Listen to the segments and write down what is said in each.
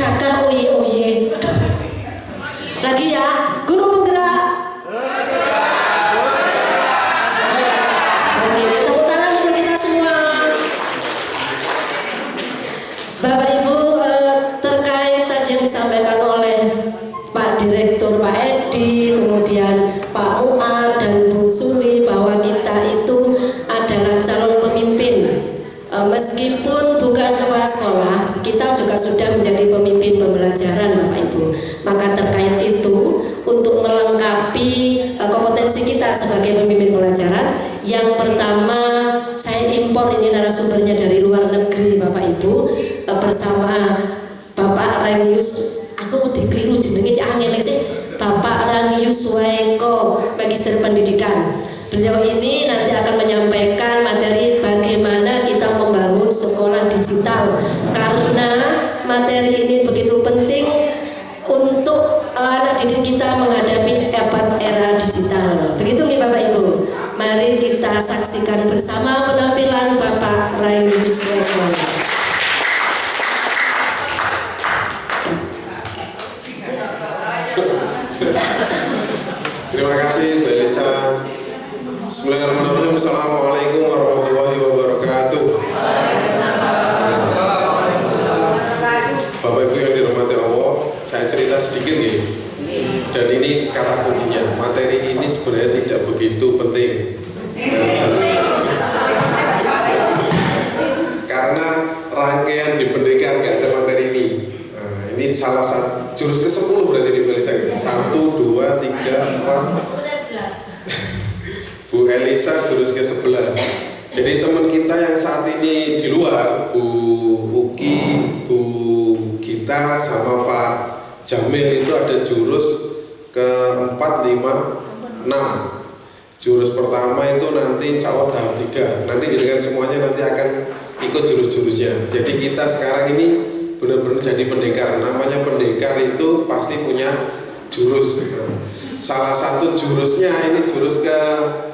Kakak oye. Lagi ya, guru penggerak. Oke, tepuk tangan untuk kita semua. Bapak Ibu, terkait tadi yang disampaikan oleh Pak Direktur Pak Edi, kemudian Pak Muar dan Bu Suli bahwa kita itu adalah calon pemimpin. Meskipun bukan kepala sekolah, kita juga sudah menjadi pemimpin pembelajaran Bapak Ibu. Maka terkait itu, untuk melengkapi kompetensi kita sebagai pemimpin pembelajaran, yang pertama saya impor ini narasumbernya dari luar negeri Bapak Ibu, bersama Bapak Rangius, aku udah keliru jenenge angel sih, Bapak Rangius Waeko, Magister Pendidikan. Beliau ini nanti akan menyampaikan materi bagaimana kita membangun sekolah digital, karena materi ini begitu penting untuk anak didik kita menghadapi era digital. Begitu nih Bapak Ibu. Mari kita saksikan bersama penampilan Bapak Rangius Waeko. Terima kasih Mbak Lisa. Bismillahirrahmanirrahim. Assalamualaikum warahmatullahi wabarakatuh. Bapak Ibu yang dirahmati Allah, saya cerita sedikit nih. Dan ini kata kuncinya. Materi ini sebenarnya tidak begitu penting. Karena rangkaian di pendidikan nggak ada materi ini. Nah, ini salah satu jurus ke-10 berarti di Mbak Lisa. 1, 2, 3, 4. Bu Elisa jurus ke-11. Jadi teman kita yang saat ini di luar, Bu Uki, Bu Gita, sama Pak Jamil itu ada jurus ke-4, 5, 6. Jurus pertama itu nanti insya Allah tahap 3. Nanti dengan semuanya nanti akan ikut jurus-jurusnya. Jadi kita sekarang ini benar-benar jadi pendekar. Namanya pendekar itu pasti punya jurus. Salah satu jurusnya ini jurus ke-10.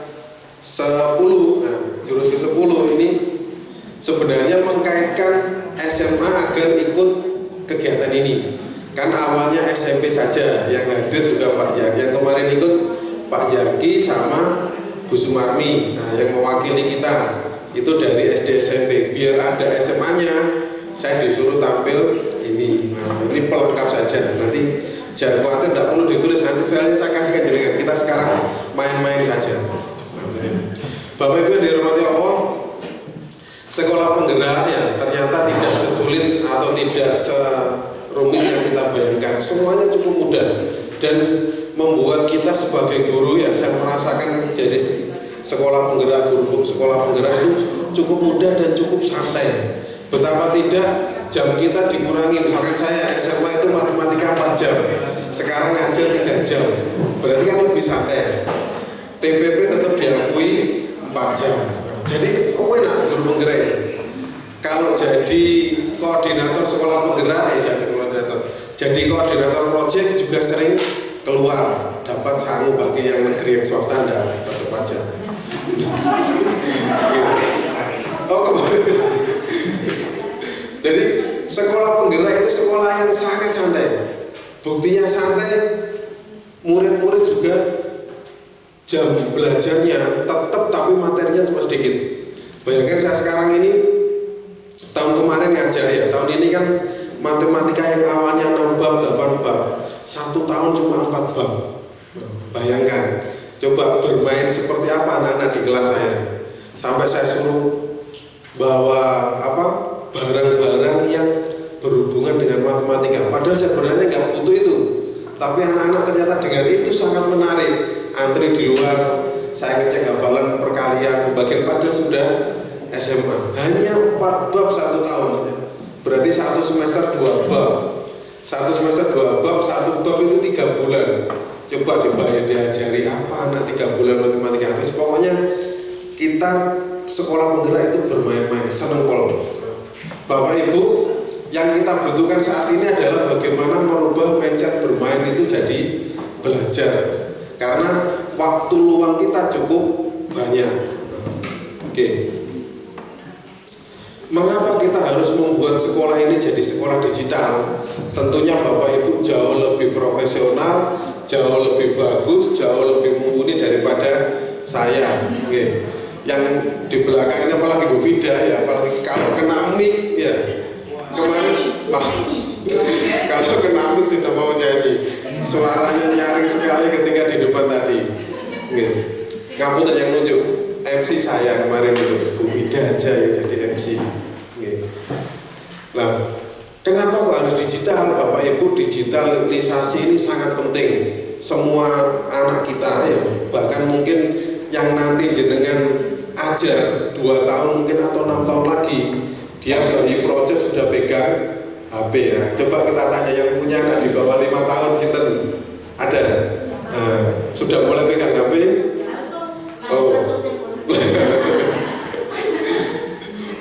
Nah, jurus ke-10 ini sebenarnya mengkaitkan SMA agar ikut kegiatan ini. Kan awalnya SMP saja, yang hadir juga Pak Yaki, yang kemarin ikut Pak Yaki sama Bu Sumarmi. Nah, yang mewakili kita itu dari SD SMP. Biar ada SMA-nya, saya disuruh tampil ini. Nah, ini pelengkap saja. Nanti jangan khawatir, tidak perlu ditulis, nanti filenya saya kasihkan jaringan. Kita sekarang main-main saja. Bapak Ibu yang dirahmati Allah, sekolah penggerak ya ternyata tidak sesulit atau tidak serumit yang kita bayangkan. Semuanya cukup mudah dan membuat kita sebagai guru ya, saya merasakan jadi sekolah penggerak, guru sekolah penggerak itu cukup mudah dan cukup santai. Betapa tidak jam kita dikurangi. Misalkan saya SMA itu matematika 4 jam, sekarang ngajar 3 jam, berarti kan lebih santai. TPP tetap diakui 4 jam. Nah, jadi enak guru penggerak ini. Kalau jadi koordinator sekolah penggerak ya jadi koordinator proyek juga sering keluar, dapat sangu bagi yang negeri yang swasta tetap aja. Jadi sekolah penggerak itu sekolah yang sangat santai. Buktinya santai, murid-murid juga jam belajarnya tetap tapi materinya cuma sedikit. Bayangkan saya sekarang ini, tahun kemarin ngajar ya, tahun ini kan matematika yang awalnya 6 bab, 8 bab, 1 tahun cuma 4 bab. Bayangkan, coba bermain seperti apa anak-anak di kelas saya. Sampai saya suruh bawa barang-barang yang berhubungan dengan matematika. Padahal sebenarnya nggak butuh itu, tapi anak-anak ternyata dengan itu sangat menarik. Antri di luar, saya ngecek hafalan perkalian, pembagian, padahal sudah SMA. Hanya 4 bab 1 tahun, berarti 1 semester 2 bab. 1 semester 2 bab, 1 bab itu 3 bulan. Coba dibayar, diajari apa anak 3 bulan matematika habis. Pokoknya kita sekolah penggerak itu bermain-main, seneng pol. Bapak Ibu, yang kita butuhkan saat ini adalah bagaimana merubah mindset bermain itu jadi belajar. Karena waktu luang kita cukup banyak. Oke. Mengapa kita harus membuat sekolah ini jadi sekolah digital? Tentunya Bapak Ibu jauh lebih profesional, jauh lebih bagus, jauh lebih mumpuni daripada saya. Oke. Yang di belakang ini apalagi Bu Vida ya, apalagi kalau kena mic ya. Kemarin kalau kena mic sudah mau nyanyi. Suaranya nyaring sekali ketika di depan tadi. Oke. Ngapunten yang nunjuk MC saya kemarin itu Bu Vida aja ya jadi MC. Nah, kenapa kok harus digital? Bapak Ibu, digitalisasi ini sangat penting. Semua anak kita ya, bahkan mungkin yang nanti jenengan ajar 2 tahun mungkin atau 6 tahun lagi, dia dari project sudah pegang HP ya. Coba kita tanya yang punya anak di bawah 5 tahun sinten? Ada? Sudah mulai pegang HP? Oh.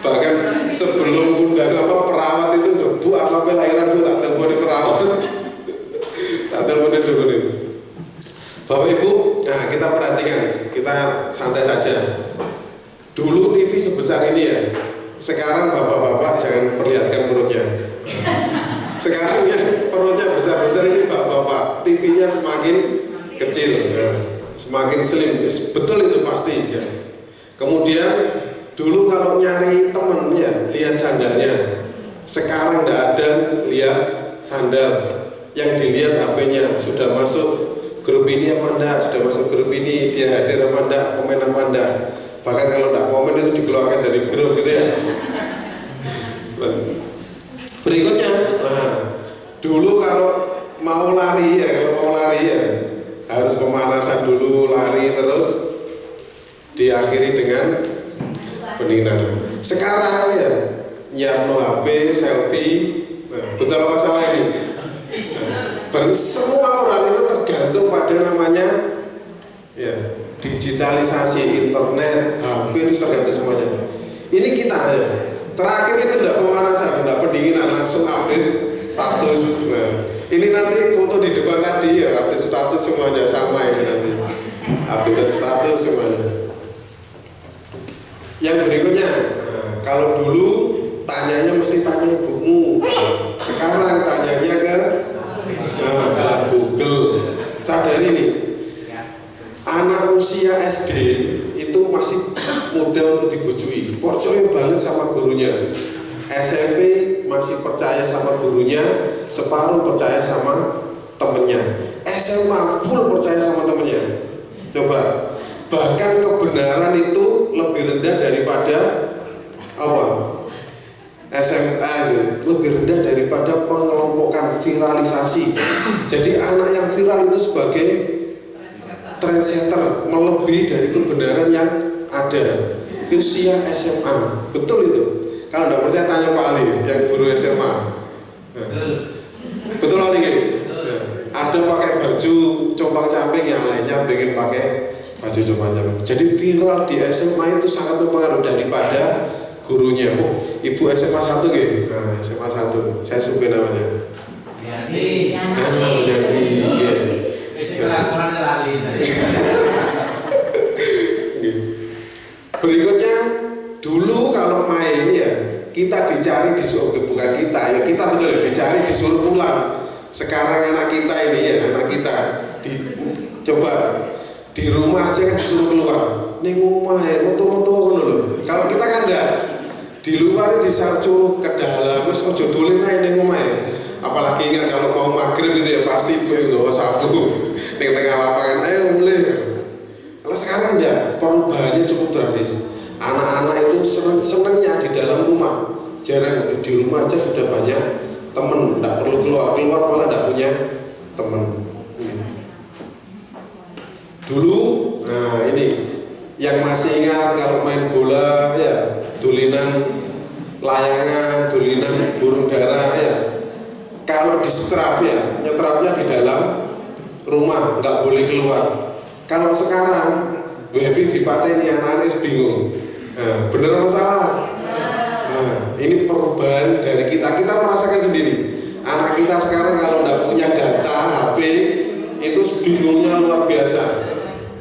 Bahkan sebelum undang perawat itu tuh, Bu apa lahiran Bu tak telepon perawat. Tak telepon dulu nih. Bapak Ibu, nah kita perhatikan, kita santai saja. Dulu TV sebesar ini ya. Sekarang bapak-bapak jangan perlihatkan perutnya. Sekarang ya perutnya besar-besar ini bapak-bapak, TV-nya semakin kecil, ya. Semakin slim. Betul itu pasti ya. Kemudian dulu kalau nyari temen ya lihat sandalnya. Sekarang tidak ada lihat sandal. Yang dilihat HP-nya sudah masuk grup ini apa enggak, sudah masuk grup ini, dia hadir apa enggak, komen apa enggak. Bahkan kalau enggak komen itu dikeluarkan dari grup gitu ya. Berikutnya, nah, dulu kalau mau lari ya, harus pemanasan dulu, lari terus diakhiri dengan pendinginan. Sekarang ya nyiapno HP, selfie, nah, betul apa salah ini? Berarti semua orang itu tergantung pada namanya ya, digitalisasi internet, HP itu tergantung semuanya. Ini kita ya, terakhir itu tidak pemanasan, tidak pendinginan, langsung update status. Nah, ini nanti foto di depan tadi ya, update status semuanya sama ini nanti, update status semuanya. Yang berikutnya, nah, kalau dulu tanyanya mesti tanya ibumu, sekarang tanyanya ke Google. Sadari nih, anak usia SD itu masih mudah untuk dibujui, percaya banget sama gurunya. SMP masih percaya sama gurunya, separuh percaya sama temennya. SMA full percaya sama temennya. Coba, bahkan kebenaran itu lebih rendah daripada apa? SMA itu lebih rendah daripada pengelompokan viralisasi. Jadi anak yang viral itu sebagai trendsetter, melebihi dari kebenaran yang ada. Usia SMA, betul itu. Kalau tidak percaya tanya Pak Ali, yang guru SMA. Nah, betul Ali? Nah, ada pakai baju compang camping, yang lainnya pengen pakai baju compang camping. Jadi viral di SMA itu sangat berpengaruh daripada gurunya. Oh, ibu SMA 1 gitu. Nah, SMA 1. Saya supir namanya. Jadi. Berikutnya, dulu kalau main ya kita dicari disuruh, bukan kita ya, kita betul dicari disuruh pulang. Sekarang anak kita ini ya, anak kita coba di rumah aja kan disuruh keluar. Ning omah ya, metu-metu ngono lho. Kalau kita kan enggak, di luar disacuh ke dalam, wis ojo dolen ae ning omah ya. Apalagi ingat kalau mau maghrib itu ya pasti ibu yang bawa sapu ning tengah lapangan, ayo mulai. Kalau sekarang enggak, perubahannya cukup drastis. Anak-anak itu senengnya di dalam rumah, jarang di rumah aja sudah banyak temen, enggak perlu keluar malah enggak punya temen. Dulu, nah ini yang masih ingat kalau main bola ya, tulinan layangan, tulinan burung dara ya. Kalau disetrap ya, nyetrapnya di dalam rumah, nggak boleh keluar. Kalau sekarang wifi dipateni anak-anak bingung. Nah, bener apa salah? Nah, ini perubahan dari kita merasakan sendiri. Anak kita sekarang kalau nggak punya data HP itu bingungnya luar biasa.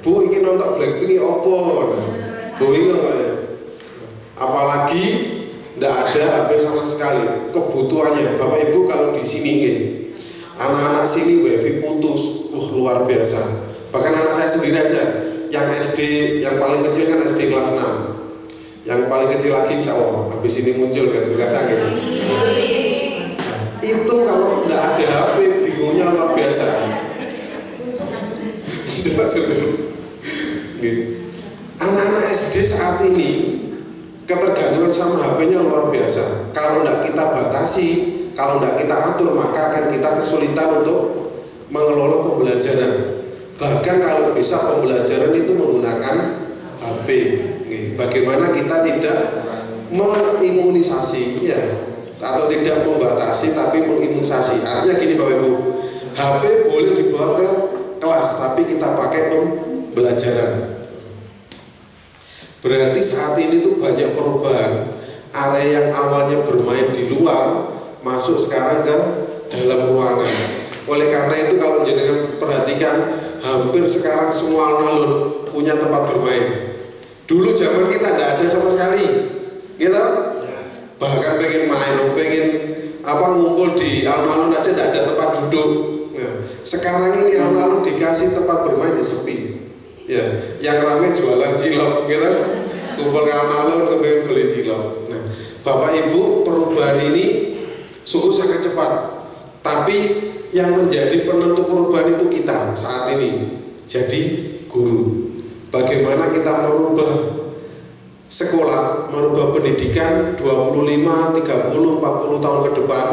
Bu, ingin nonton Blackpink opo? Bu, ini enggak ya? Apalagi Tidak ada HP sama sekali. Kebutuhannya Bapak Ibu kalau di sini anak-anak sini wifi putus, luar biasa. Bahkan anak saya sendiri aja, yang SD, yang paling kecil kan SD kelas 6, yang paling kecil lagi Jawa, habis ini muncul kan, bekas angin. Itu kalau tidak ada HP, bingungnya luar biasa. Anak-anak SD saat ini ketergantungan sama HP-nya luar biasa. Kalau tidak kita batasi, kalau tidak kita atur, maka akan kita kesulitan untuk mengelola pembelajaran. Bahkan kalau bisa pembelajaran itu menggunakan HP. Bagaimana kita tidak mengimunisasi, ya, atau tidak membatasi tapi mengimunisasi. Artinya gini Bapak Ibu, HP boleh dibawa ke kelas, tapi kita pakai pembelajaran. Berarti saat ini tuh banyak perubahan. Area yang awalnya bermain di luar masuk sekarang ke dalam ruangan. Oleh karena itu kalau jenengan perhatikan, hampir sekarang semua alun-alun punya tempat bermain. Dulu zaman kita tidak ada sama sekali, gitu. Bahkan pengen main, pengen ngumpul di alun-alun aja tidak ada tempat duduk. Nah, sekarang ini alun-alun dikasih tempat bermain ya sepi. Ya, yang ramai jualan cilok, gitu. Kumpul ke alun-alun kepengen beli cilok. Nah, Bapak Ibu, perubahan ini sungguh sangat cepat. Tapi yang menjadi penentu perubahan itu kita saat ini. Jadi guru. Bagaimana kita merubah sekolah, merubah pendidikan 25, 30, 40 tahun ke depan,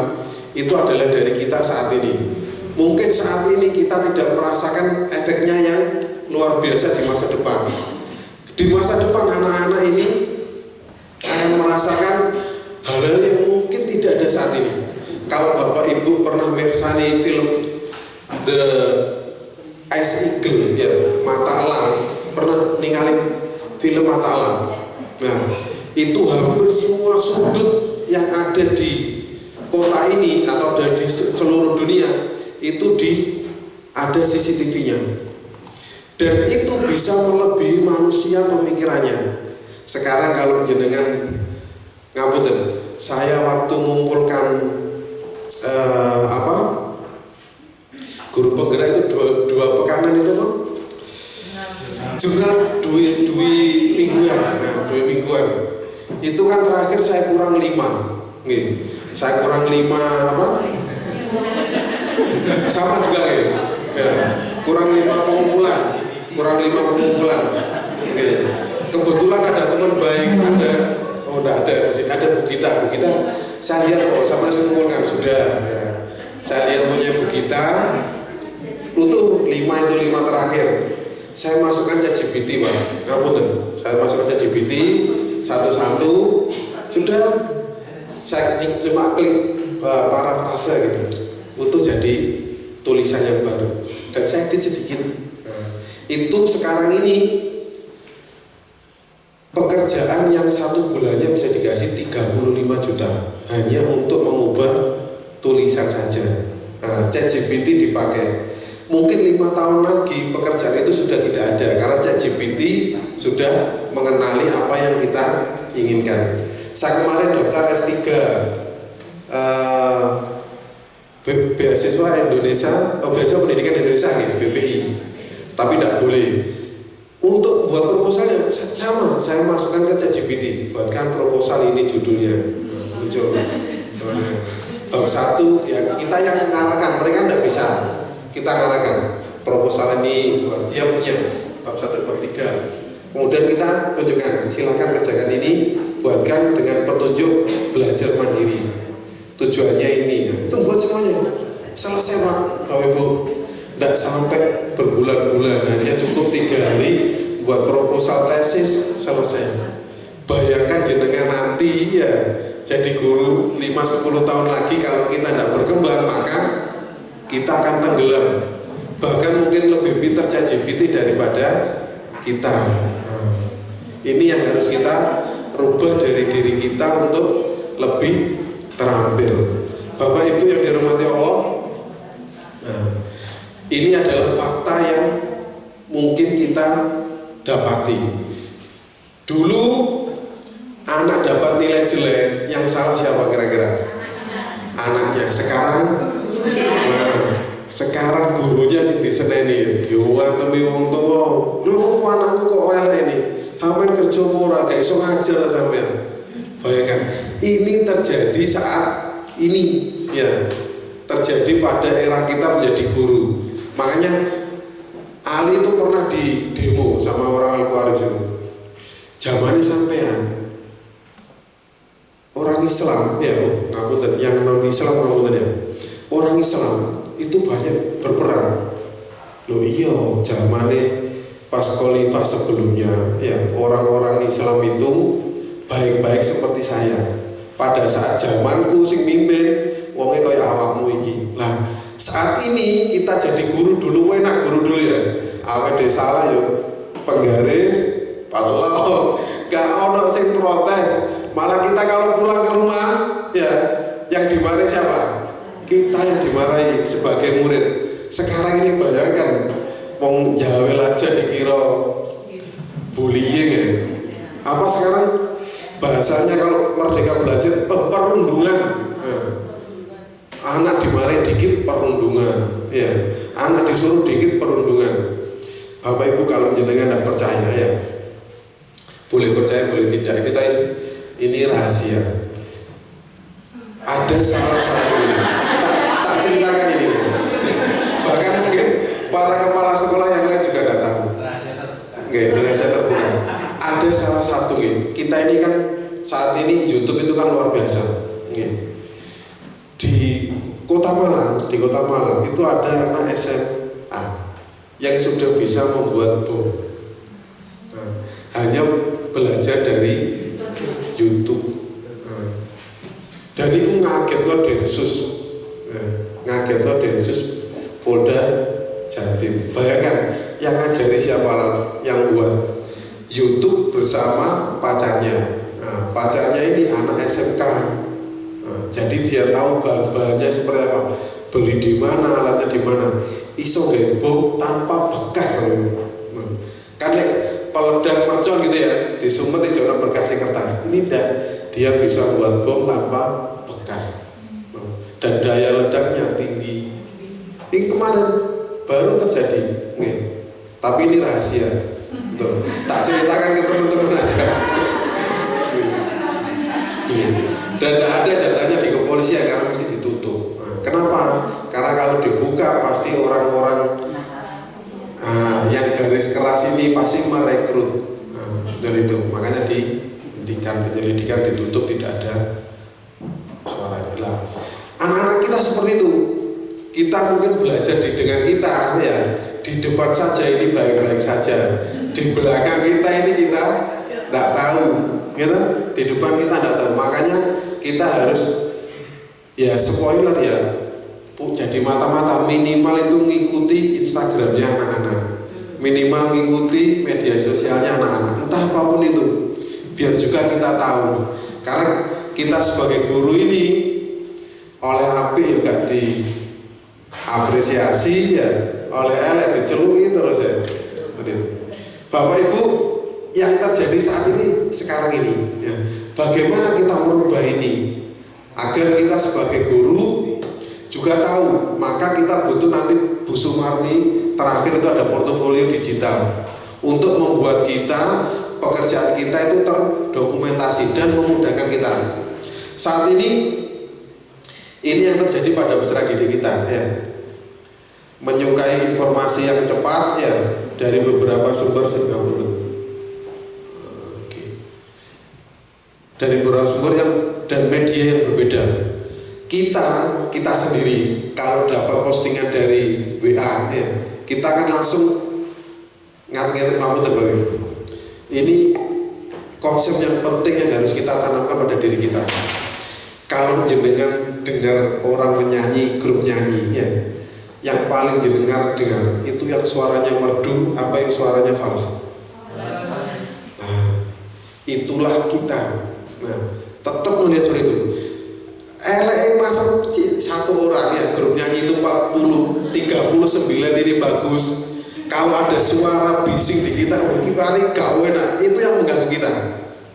itu adalah dari kita saat ini. Mungkin saat ini kita tidak merasakan efeknya yang luar biasa di masa depan. Di masa depan anak-anak ini akan merasakan hal-hal yang mungkin tidak ada saat ini. Kalau Bapak Ibu pernah mersani film The Ice Eagle, ya, Mata Elang, pernah ninggalin film Mata Elang. Nah, itu hampir semua sudut yang ada di kota ini atau di seluruh dunia itu ada CCTV-nya. Dan itu bisa melebihi manusia pemikirannya. Sekarang kalau jenengan ngapunten, saya waktu mengumpulkan guru penggerak itu dua pekanan itu tuh jurnal dua mingguan itu kan terakhir saya kurang 5 saya kurang 5 sama juga ya, kurang 5 pengumpulan kebetulan ada teman baik, ada Bu Gita saya lihat kok sama kumpulkan sudah ya. Saya lihat punya Bu Gita utuh 5 itu 5 terakhir saya masukkan ChatGPT Pak, saya masukkan ChatGPT satu-satu sudah saya cuma klik parafrase gitu untuk jadi tulisan yang baru dan saya edit sedikit. Nah, itu sekarang ini pekerjaan yang 1 bulannya bisa dikasih 35 juta hanya untuk mengubah tulisan saja. Nah, ChatGPT dipakai. Mungkin 5 tahun lagi pekerjaan itu sudah tidak ada karena ChatGPT sudah mengenali apa yang kita inginkan. Saya kemarin daftar S3 beasiswa Indonesia, beasiswa pendidikan Indonesia BPI, tapi tidak boleh. Untuk buat proposal yang sama, saya masukkan ke ChatGPT, buatkan proposal ini judulnya, muncul semuanya. Bab 1 ya kita yang ngarahkan, mereka tidak bisa. Kita ngarahkan proposal ini buat dia punya bab 1, bab 3. Kemudian kita tunjukkan, silakan kerjakan ini, buatkan dengan petunjuk belajar mandiri. Tujuannya ini, nah, itu buat semuanya. Selesai Pak, Bapak Ibu. Tidak sampai berbulan-bulan, hanya cukup 3 hari buat proposal tesis selesai. Bayangkan jenengan nanti ya jadi guru 5-10 tahun lagi kalau kita tidak berkembang maka kita akan tenggelam. Bahkan mungkin lebih pintar ChatGPT daripada kita. Nah, ini yang harus kita rubah dari diri kita untuk lebih terampil. Bapak Ibu yang dirahmati Allah, nah, ini adalah fakta yang mungkin kita dapati. Dulu anak dapat nilai jelek, yang salah siapa kira-kira? Anaknya. Sekarang sekarang gurunya sih diseneni. Yo antemi wong tuwa. Lho kok anakku kok elek ini? Sampeyan kerja ora gak iso ngajar sampeyan. Bayangkan, ini terjadi saat ini ya. Terjadi pada era kita menjadi guru. Makanya Ali itu pernah di demo sama orang Al-Qarju. Zamannya sampean orang Islam ya, ngapunten, yang non Islam ngapunten ya. Orang Islam itu banyak berperang. Loh iya, zamannya pas khalifah sebelumnya ya, orang-orang Islam itu baik-baik seperti saya. Pada saat zamanku sing mimpin wonge kaya awakmu iki. Lah, saat ini kita jadi guru dulu, enak guru dulu ya. Awake dhewe salah yo penggaris, padahal gak ono sing protes. Malah kita kalau pulang ke rumah ya, yang dimarahi siapa? Kita yang dimarahi sebagai murid. Sekarang ini bayangkan, wong Jawa aja dikira bullying ya. Apa sekarang bahasanya kalau Merdeka Belajar perundungan. Nah, anak dimarahi dikit perundungan, ya. Anak disuruh dikit perundungan. Bapak Ibu kalau jenengan tidak percaya ya, boleh percaya boleh tidak. Ini rahasia. Ada salah satu ini. Tak ceritakan ini. Bahkan mungkin para kepala sekolah yang lain juga tidak tahu. Oke, rahasia terbuka. Ada salah satu ini. Kita ini kan saat ini YouTube itu kan luar biasa. Di Kota Malang itu ada anak SMA yang sudah bisa membuat bom. Nah, hanya belajar dari YouTube. Nah, dan itu ngagetno Densus. Ngagetno Densus Polda Jatim. Bayangkan, yang ngajari siapa? Yang buat YouTube bersama pacarnya. Nah, pacarnya ini anak SMK. Jadi dia tahu bahan-bahannya seperti apa, beli di mana, alatnya di mana. Iso bom tanpa bekas kan peledak mercon gitu ya, disumpet di zona berkasnya kertas. Ini dia bisa buat bom tanpa bekas dan daya ledaknya tinggi. Ini kemarin baru terjadi, tapi ini rahasia, betul. Tak ceritakan ke teman-teman aja. Dan tidak ada datanya di kepolisian karena mesti ditutup. Nah, kenapa? Karena kalau dibuka pasti orang-orang yang garis keras ini pasti merekrut. Dari itu makanya dihentikan penyelidikan, ditutup, tidak ada suara. Anak-anak kita seperti itu. Kita mungkin belajar dengan kita ya, di depan saja ini baik-baik saja, di belakang kita ini kita tidak tahu, gitu. Di depan kita tidak tahu. Makanya kita harus ya spoiler ya, jadi mata-mata minimal itu ngikuti Instagramnya anak-anak, minimal ngikuti media sosialnya anak-anak, entah apapun itu, biar juga kita tahu. Karena kita sebagai guru ini oleh api juga diapresiasi ya, oleh elek dicelui terus ya. Bapak Ibu, yang terjadi saat ini sekarang ini ya, bagaimana kita merubah ini agar kita sebagai guru juga tahu. Maka kita butuh nanti Bu Sumarni terakhir itu ada portofolio digital untuk membuat kita pekerjaan kita itu terdokumentasi dan memudahkan kita. Saat ini yang terjadi pada peserta didik kita ya, menyukai informasi yang cepat ya dari beberapa sumber dari beberapa sumber yang dan media yang berbeda. Kita sendiri kalau dapat postingan dari WA ya, kita akan langsung ngat-ngat mampu terbaik. Ini konsep yang penting yang harus kita tanamkan pada diri kita. Kalau jenengan dengar orang menyanyi, grup nyanyi ya, yang paling jenengan dengar itu yang suaranya merdu apa yang suaranya fals? Nah, itulah kita. Nah, tetap melihat seperti itu. Masa satu orang ya, grup nyanyi itu 40, 39 ini bagus. Kalau ada suara bising di kita, ini paling gak enak, itu yang mengganggu kita.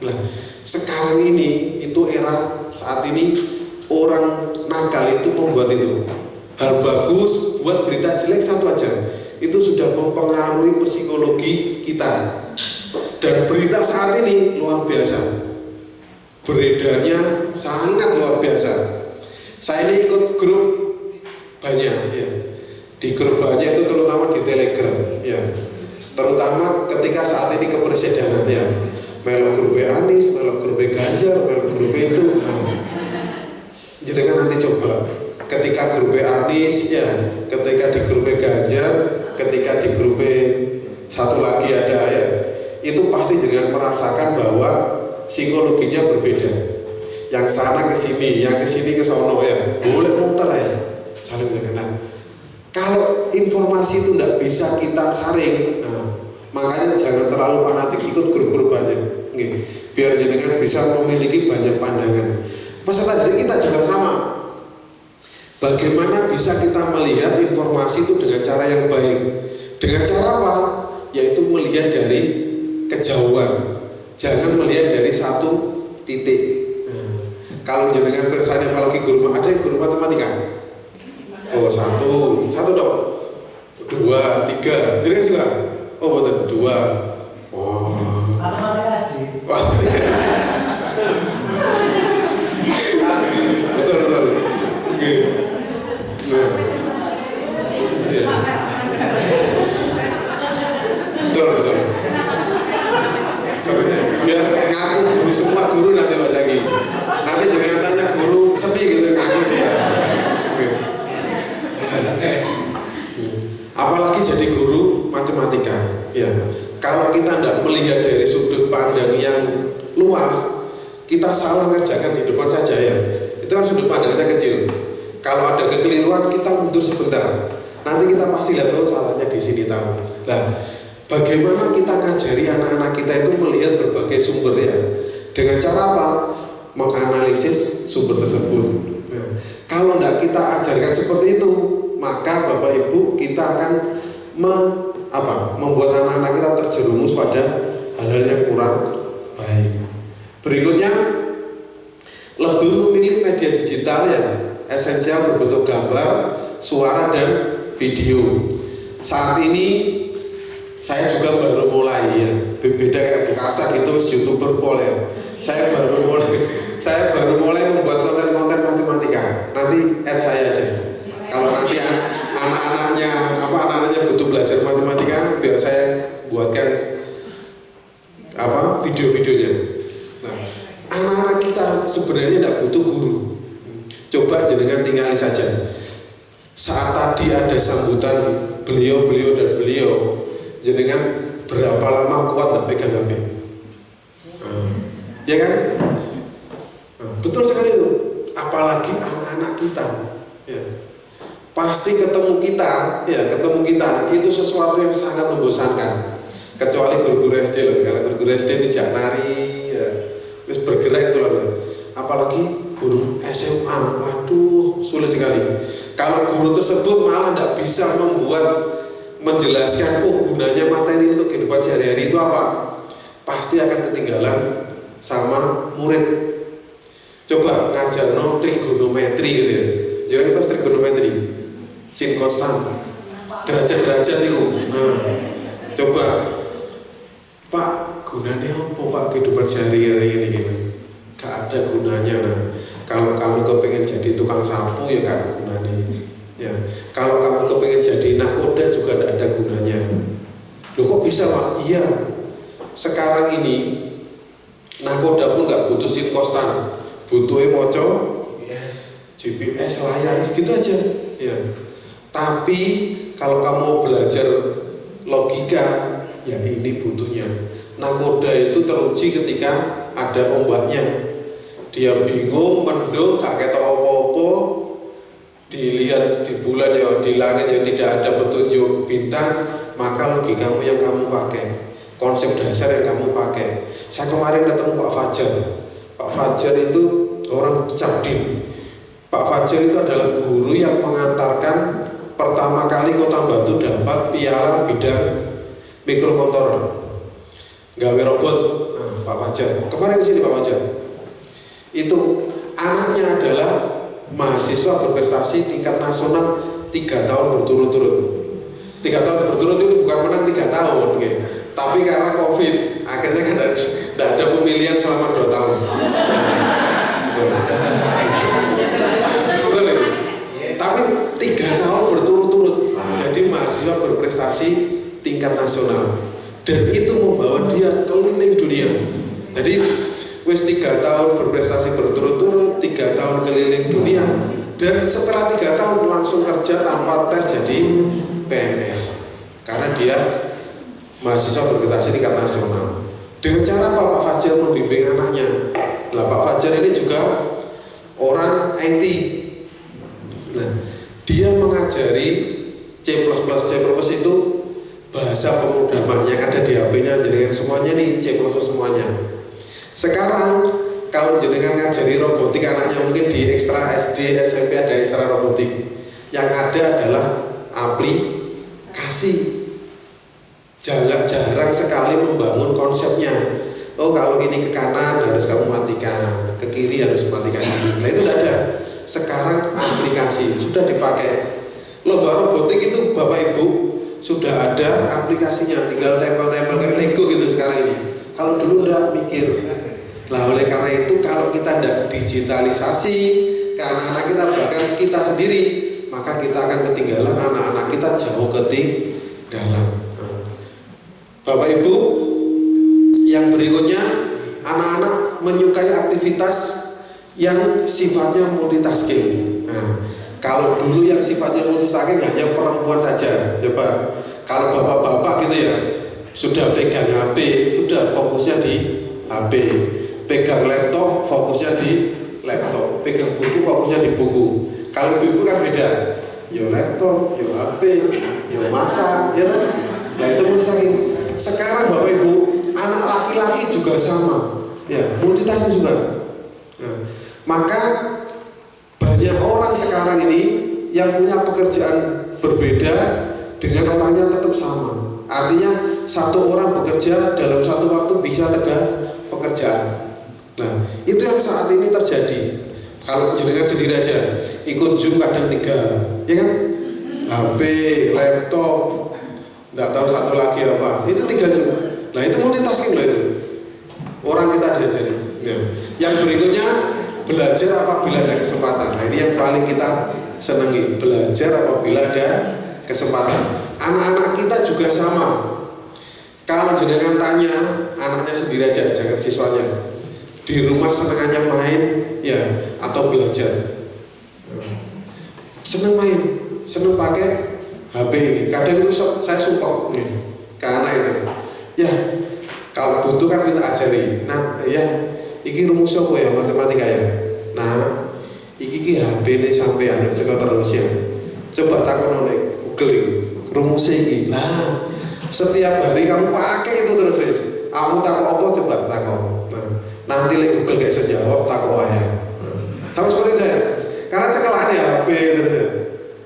Nah, Sekarang ini itu era saat ini orang nakal itu membuat itu hal bagus, buat berita jelek satu aja, itu sudah mempengaruhi psikologi kita. Dan berita saat ini luar biasa, beredarnya sangat luar biasa. Saya ini ikut grup banyak ya, di grup banyak itu terutama di Telegram ya, terutama ketika saat ini kepresidenan ya, melok grup Anies, melok grup Ganjar, melok grup itu. Nah, jadi kan nanti coba ketika grup Anies ya, ketika di grup Ganjar, ketika di grup satu lagi ada ya, itu pasti dengan merasakan bahwa psikologinya berbeda. Yang sana ke sini, yang ke sini ke sono ya, boleh muter ya, saling mengenal. Kalau informasi itu tidak bisa kita saring, nah, makanya jangan terlalu fanatik ikut grup-grup banyak, biar jenengan bisa memiliki banyak pandangan. Peserta didik kita juga sama. Bagaimana bisa kita melihat informasi itu dengan cara yang baik? Dengan cara apa? Yaitu melihat dari kejauhan, jangan melihat dari satu titik. Kalau jenengan misalnya apalagi guru, ada yang guru matematika, oh satu dok, 2, 3, jenengan juga, oh betul 2, oh, betul, oke, nah, ya. betul. Biar ngaku guru semua guru nanti Pak Zaki. Nanti jangan tanya guru seni gitu ngaku dia. Apalagi jadi guru matematika. Ya, kalau kita tidak melihat dari sudut pandang yang luas, kita salah ngerjakan di depan saja ya. Itu kan sudut pandang kita kecil. Kalau ada kekeliruan kita mundur sebentar. Nanti kita pasti lihat oh salahnya di sini tahu. Nah, bagaimana kita ngajari anak-anak kita itu melihat berbagai sumber ya? Dengan cara apa? Menganalisis sumber tersebut. Nah, kalau tidak kita ajarkan seperti itu, maka Bapak Ibu kita akan membuat anak-anak kita terjerumus pada hal-hal yang kurang baik. Berikutnya, lebih memilih media digital yang esensial berbentuk gambar, suara dan video. Saat ini saya juga baru mulai ya, beda kayak Bukasa gitu, YouTuber pol ya. Saya baru mulai membuat konten-konten matematika. Nanti add saya aja. Kalau nanti anak-anaknya butuh belajar matematika, biar saya buatkan video-videonya. Nah, anak-anak kita sebenarnya tidak butuh guru. Coba jenengan tinggali saja. Saat tadi ada sambutan beliau dan beliau, jenengan berapa lama kuat dan pegang HP? Ya kan? Betul sekali itu. Apalagi anak-anak kita, ya. Pasti ketemu kita itu sesuatu yang sangat membosankan. Kecuali guru-guru SD loh. Kalau guru-guru SD tidak nari, ya, terus bergerak itu loh. Apalagi guru SMA, waduh sulit sekali. Kalau guru tersebut malah tidak bisa menjelaskan gunanya materi untuk kehidupan sehari-hari itu apa, pasti akan ketinggalan sama murid. Coba ngajar trigonometri gitu ya, jangan kita trigonometri, sin kosan, derajat itu. Nah, coba Pak, gunanya apa Pak kehidupan sehari-hari ini gitu? Gak ada gunanya. Nah, kalau kamu kepengen jadi tukang sapu ya gak ada gunanya. Ya, kalau kamu kepengen jadi nakoda juga tidak ada gunanya. Loh kok bisa Pak? Iya, sekarang ini nakoda pun nggak butuh sin kostan, butuhnya moco GPS layar gitu aja. Ya. Tapi kalau kamu belajar logika, ya ini butuhnya. Nakoda itu teruji ketika ada ombaknya. Dia bingung, mendung, gak ketok apa-apa. Dilihat di bulan ya, di langit ya tidak ada petunjuk bintang, maka logikamu yang kamu pakai, konsep dasar yang kamu pakai. Saya kemarin ketemu Pak Fajar. Pak Fajar itu orang Cabdin. Pak Fajar itu adalah guru yang mengantarkan pertama kali Kota Batu dapat piala bidang mikrokontroler, gawe robot. Nah, Pak Fajar. Kemarin di sini Pak Fajar. Itu anaknya adalah mahasiswa berprestasi tingkat nasional 3 tahun berturut-turut. 3 tahun berturut itu bukan menang 3 tahun, okay. Tapi karena COVID akhirnya kan tidak ada pemilihan selama 2 tahun. Betul ya? Tapi 3 tahun berturut-turut jadi mahasiswa berprestasi tingkat nasional, dan itu membawa dia keliling dunia. Jadi wes 3 tahun berprestasi berturut-turut, 3 tahun keliling dunia, dan setelah 3 tahun langsung kerja tanpa tes jadi PNS karena dia mahasiswa berprestasi tingkat nasional. Dengan cara apa Pak Fajar membimbing anaknya? Nah, Pak Fajar ini juga orang IT. Nah, dia mengajari C++ itu bahasa pemrograman yang ada di HP-nya jenengan semuanya nih, C++ semuanya. Sekarang kalau jenengan ngajari robotik anaknya mungkin di ekstra SD, SMP ada ekstra robotik. Yang ada adalah aplikasi. Jarang sekali membangun konsepnya. Oh, kalau ini ke kanan harus kamu matikan, ke kiri harus matikan ini. Nah, itu tidak ada. Sekarang aplikasi sudah dipakai. Lomba robotik itu Bapak Ibu sudah ada aplikasinya, tinggal tempel-tempel kayak Lego gitu sekarang ini. Kalau dulu udah mikir. Nah, oleh karena itu kalau kita tidak digitalisasi ke anak-anak kita, bahkan kita sendiri, maka kita akan ketinggalan, anak-anak kita jauh ketinggalan. Bapak Ibu, yang berikutnya, anak-anak menyukai aktivitas yang sifatnya multitasking. Nah, kalau dulu yang sifatnya multitasking hanya perempuan saja. Coba, kalau bapak-bapak gitu ya, sudah pegang HP, sudah fokusnya di HP, pegang laptop, fokusnya di laptop, pegang buku, fokusnya di buku. Kalau ibu kan beda, yo laptop, yo HP, yo masak, ya kan? Nah, itu multitasking. Sekarang Bapak Ibu, anak laki-laki juga sama, ya multitasking juga. Nah, maka banyak orang sekarang ini yang punya pekerjaan berbeda dengan orangnya tetap sama. Artinya satu orang bekerja dalam satu waktu bisa 3 pekerjaan. Nah, itu yang saat ini terjadi. Kalau jenengan sendiri aja ikut Zoom kadang 3, ya kan? HP, laptop, nggak tahu satu lagi apa, itu 3 Zoom. Nah, itu multitasking loh itu. Orang kita diajari. Nah, yang berikutnya belajar apabila ada kesempatan. Nah, ini yang paling kita senangi, belajar apabila ada kesempatan. Anak-anak kita juga sama. Kalau jenengan tanya anaknya sendiri aja, jangan siswanya. Di rumah senangannya main, ya, atau belajar. Senang main, senang pakai HP ini. Kadang itu saya suka nih, karena itu. Ya, kalau butuh kan kita ajari. Nah, ya, iki rumus apa ya matematika ya. Nah, iki HP ini sampai anu cekal terus ya. Coba takon oleh Google rumusnya iki. Nah, setiap hari kamu pakai itu terus ya. Kamu takon apa coba takon. Nah, nanti lek Google gak bisa jawab takon aja. Tahu seperti saya. Karena cekelannya HP terus ya.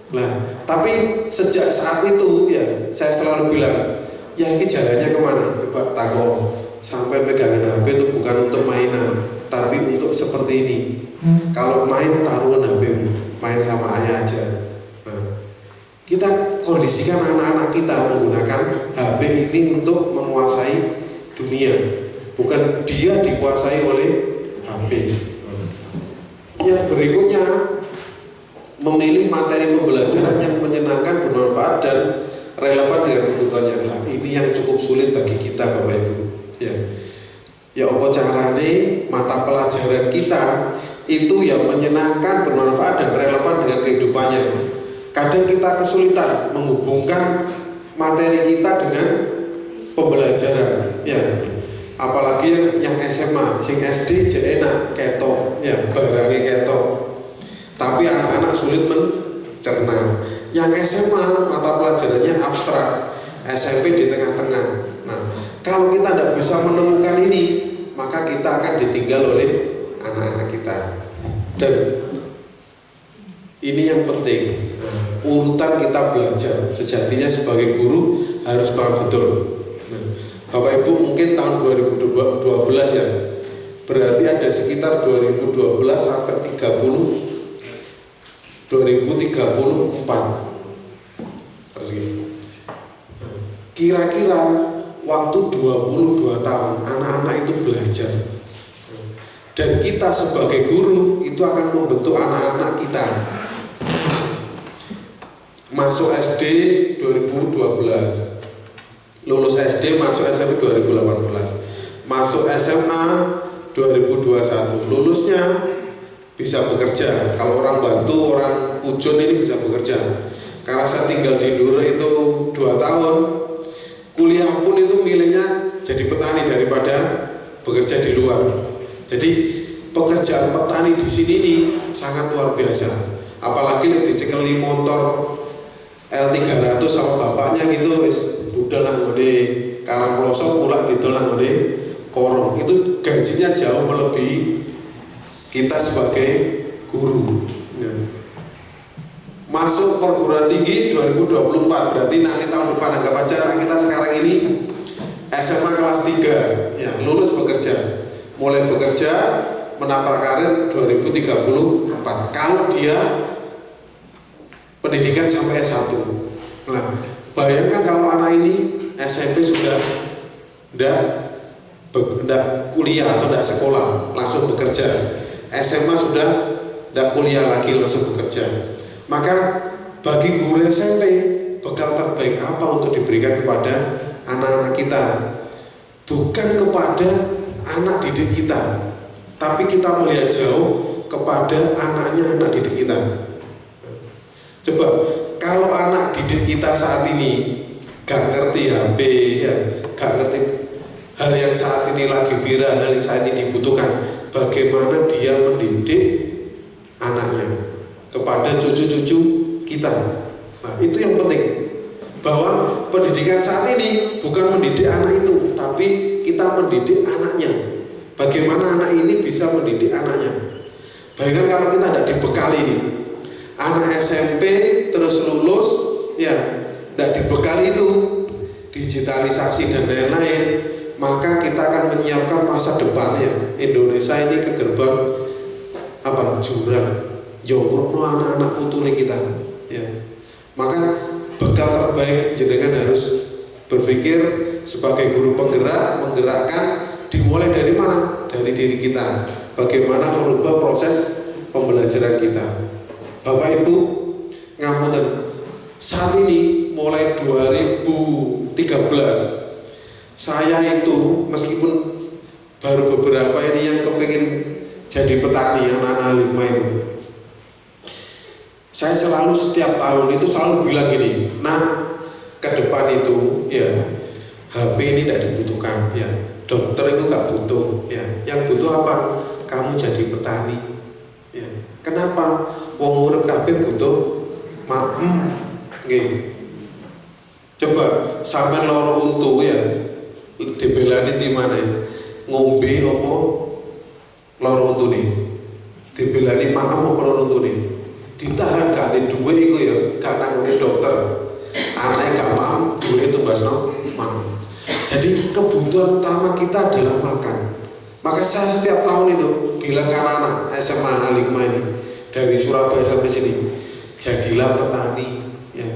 Nah, tapi sejak saat itu ya saya selalu bilang, ya ini jalannya kemana? Coba takon. Sampai pegangan HP itu bukan untuk mainan, tapi untuk seperti ini. Kalau main taruhan HP, main sama ayah aja. Nah, kita kondisikan anak-anak kita menggunakan HP ini untuk menguasai dunia, bukan dia dikuasai oleh HP. Yang berikutnya, memilih materi pembelajaran yang menyenangkan, bermanfaat dan relevan dengan kebutuhan yang lain. Ini yang cukup sulit bagi kita Bapak Ibu. Ya apa caranya mata pelajaran kita itu yang menyenangkan, bermanfaat dan relevan dengan kehidupannya. Kadang kita kesulitan menghubungkan materi kita dengan pembelajaran. Ya, apalagi yang SMA, sing SD jadi enak ketok, ya barangnya ketok. Tapi anak-anak sulit mencerna. Yang SMA mata pelajarannya abstrak, SMP di tengah-tengah. Nah, kalau kita tidak bisa menemukan ini, maka kita akan ditinggal oleh anak-anak kita. Dan ini yang penting. Nah, urutan kita belajar sejatinya sebagai guru harus paham betul. Nah, Bapak Ibu mungkin tahun 2012 ya. Berarti ada sekitar 2012 sampai 2034 harus gini. Kira-kira waktu 22 tahun anak-anak itu belajar, dan kita sebagai guru itu akan membentuk anak-anak kita. Masuk SD 2012, lulus SD masuk SMP 2018, masuk SMA 2021, lulusnya bisa bekerja. Kalau orang Batu, orang Pujon ini bisa bekerja. Karena saya tinggal di Ndura itu 2 tahun, kuliah pun itu milihnya jadi petani daripada bekerja di luar. Jadi pekerjaan petani di sini ini sangat luar biasa. Apalagi dicekeli motor L300 sama bapaknya gitu, budal nang ngene Karang Pelosok pula gitu nang ngene Korong. Itu gajinya jauh melebihi kita sebagai guru. Ya. Masuk perguruan tinggi 2024, berarti nanti tahun depan anggap aja anak kita sekarang ini SMA kelas 3, ya, lulus bekerja, mulai bekerja menapar karir 2034 kalau dia pendidikan sampai S1. Nah, bayangkan kalau anak ini SMP sudah tidak kuliah atau tidak sekolah, langsung bekerja. SMA sudah tidak kuliah lagi, langsung bekerja. Maka bagi guru SMP, bekal terbaik apa untuk diberikan kepada anak-anak kita? Bukan kepada anak didik kita, tapi kita melihat jauh kepada anaknya anak didik kita. Coba kalau anak didik kita saat ini gak ngerti HP, ya, gak ngerti hal yang saat ini lagi viral, hal yang saat ini dibutuhkan, bagaimana dia mendidik anaknya kepada cucu-cucu kita. Nah, itu yang penting, bahwa pendidikan saat ini bukan mendidik anak itu, tapi kita mendidik anaknya. Bagaimana anak ini bisa mendidik anaknya? Bayangkan kalau kita tidak dibekali ini, anak SMP terus lulus, ya, tidak dibekali itu digitalisasi dan lain-lain, maka kita akan menyiapkan masa depannya Indonesia ini ke gerbang apa jurang. Jombro anak-anak putune kita, ya. Maka bekal terbaik jenengan harus berpikir sebagai guru penggerak, menggerakkan dimulai dari mana? Dari diri kita. Bagaimana merubah proses pembelajaran kita. Bapak Ibu, ngapunten, saat ini mulai 2013 saya itu meskipun baru beberapa ini yang kepingin jadi petani, anak-anak lima itu, saya selalu setiap tahun itu selalu bilang gini, nah ke depan itu ya HP ini tidak dibutuhkan, ya dokter itu gak butuh, ya yang butuh apa? Kamu jadi petani, ya. Kenapa? Wong urip kabeh butuh nggih. Coba sampean loro untu ya dibelani di mana? Ngombe apa loro untu nih? Dibelani makan apa loro untu nih? Ditahan gak ada duit itu ya, gak nanggung dokter, anaknya gak mau, duit itu basno mau. Jadi kebutuhan utama kita adalah makan. Maka saya setiap tahun itu bilang ke anak-anak SMA A5 ini dari Surabaya sampai sini, jadilah petani, ya.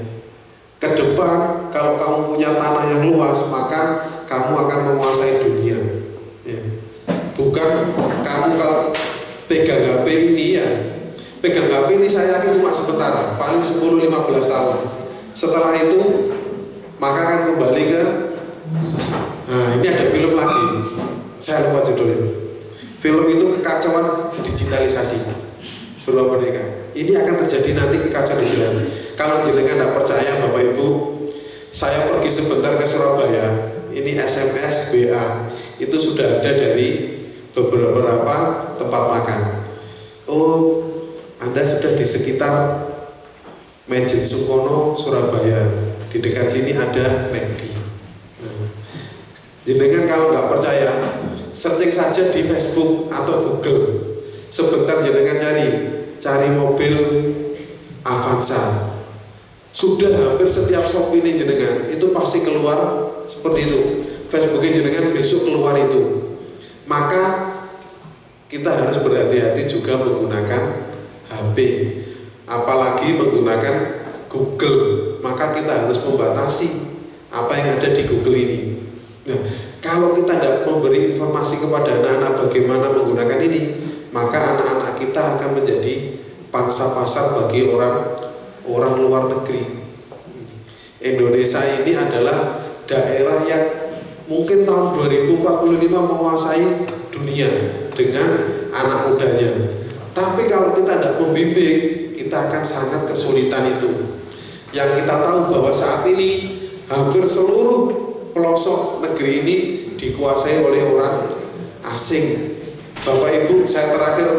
Ke depan kalau kamu punya tanah yang luas, maka kamu akan menguasai dunia, ya. Bukan kamu kalau pegang HP ini ya, pegang HP ini saya yakin cuma sebentar, paling 10-15 tahun. Setelah itu maka akan kembali ke ini ada film lagi, saya lupa judulnya. Film itu kekacauan digitalisasi berubah mereka. Ini akan terjadi nanti kekacauan digitalisasi. Kalau jenengan tidak percaya Bapak Ibu, saya pergi sebentar ke Surabaya. Ini SMS BA itu sudah ada dari beberapa tempat makan. Oh, Anda sudah di sekitar Majen Sukono, Surabaya. Di dekat sini ada McD. Jenengan kalau nggak percaya, searching saja di Facebook atau Google. Sebentar jenengan cari mobil Avanza. Sudah hampir setiap shop ini jenengan itu pasti keluar seperti itu. Facebooknya jenengan besok keluar itu. maka kita harus berhati-hati juga menggunakan HP, apalagi menggunakan Google. Maka kita harus membatasi apa yang ada di Google ini. Nah, kalau kita tidak memberi informasi kepada anak-anak bagaimana menggunakan ini, maka anak-anak kita akan menjadi pangsa pasar bagi orang luar negeri. Indonesia ini adalah daerah yang mungkin tahun 2045 menguasai dunia dengan anak mudanya. Tapi kalau kita tidak membimbing, kita akan sangat kesulitan itu. Yang kita tahu bahwa saat ini hampir seluruh pelosok negeri ini dikuasai oleh orang asing. Bapak Ibu, saya terakhir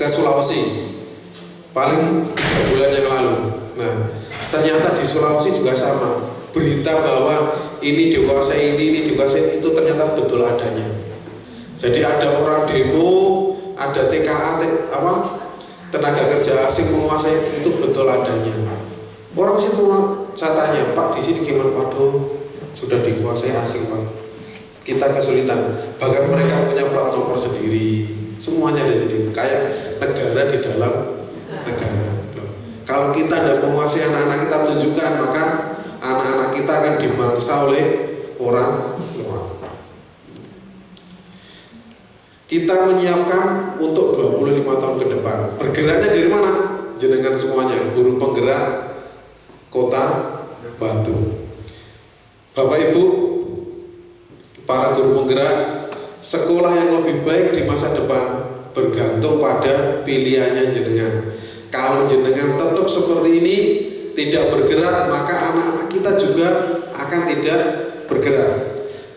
ke Sulawesi paling 3 bulan yang lalu. Nah, ternyata di Sulawesi juga sama. Berita bahwa ini dikuasai ini dikuasai, itu ternyata betul adanya. Jadi ada orang demo, ada TKA, tenaga kerja asing menguasai, itu betul adanya. Orang situ saya tanya, Pak di sini gimana? Waduh, sudah dikuasai asing Pak. Kita kesulitan. Bahkan mereka punya plat nomor sendiri. Semuanya di sini. Kayak negara di dalam negara. Kalau kita tidak menguasai anak-anak kita tunjukkan, maka anak-anak kita akan dimangsa oleh orang luar. Kita menyiapkan untuk 25 tahun ke depan. Bergeraknya dari mana? Jenengan semuanya, guru penggerak Kota Batu. Bapak Ibu, para guru penggerak, sekolah yang lebih baik di masa depan bergantung pada pilihannya jenengan. Kalau jenengan tetap seperti ini, tidak bergerak, maka anak-anak kita juga akan tidak bergerak.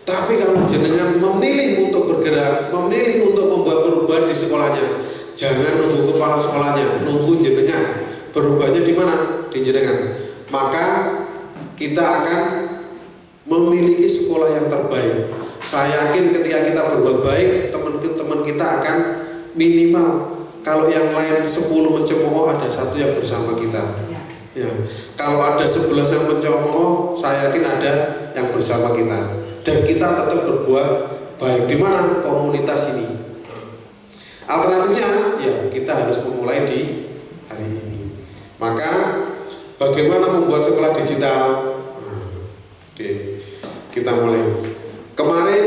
Tapi kalau jenengan memilih untuk bergerak, memilih untuk membuat perubahan di sekolahnya, jangan nunggu kepala sekolahnya, nunggu jenengan. Perubahannya di mana? Di jenengan. Maka kita akan memiliki sekolah yang terbaik. Saya yakin ketika kita berbuat baik, teman-teman kita akan minimal, kalau yang lain 10 mencemooh, ada 1 yang bersama kita. Ya. Kalau ada 11 yang mencemooh, saya yakin ada yang bersama kita. Dan kita tetap berbuat baik. Di mana? Komunitas ini. Alternatifnya, ya kita harus memulai di hari ini. Maka bagaimana membuat sekolah digital? Oke, kita mulai. Kemarin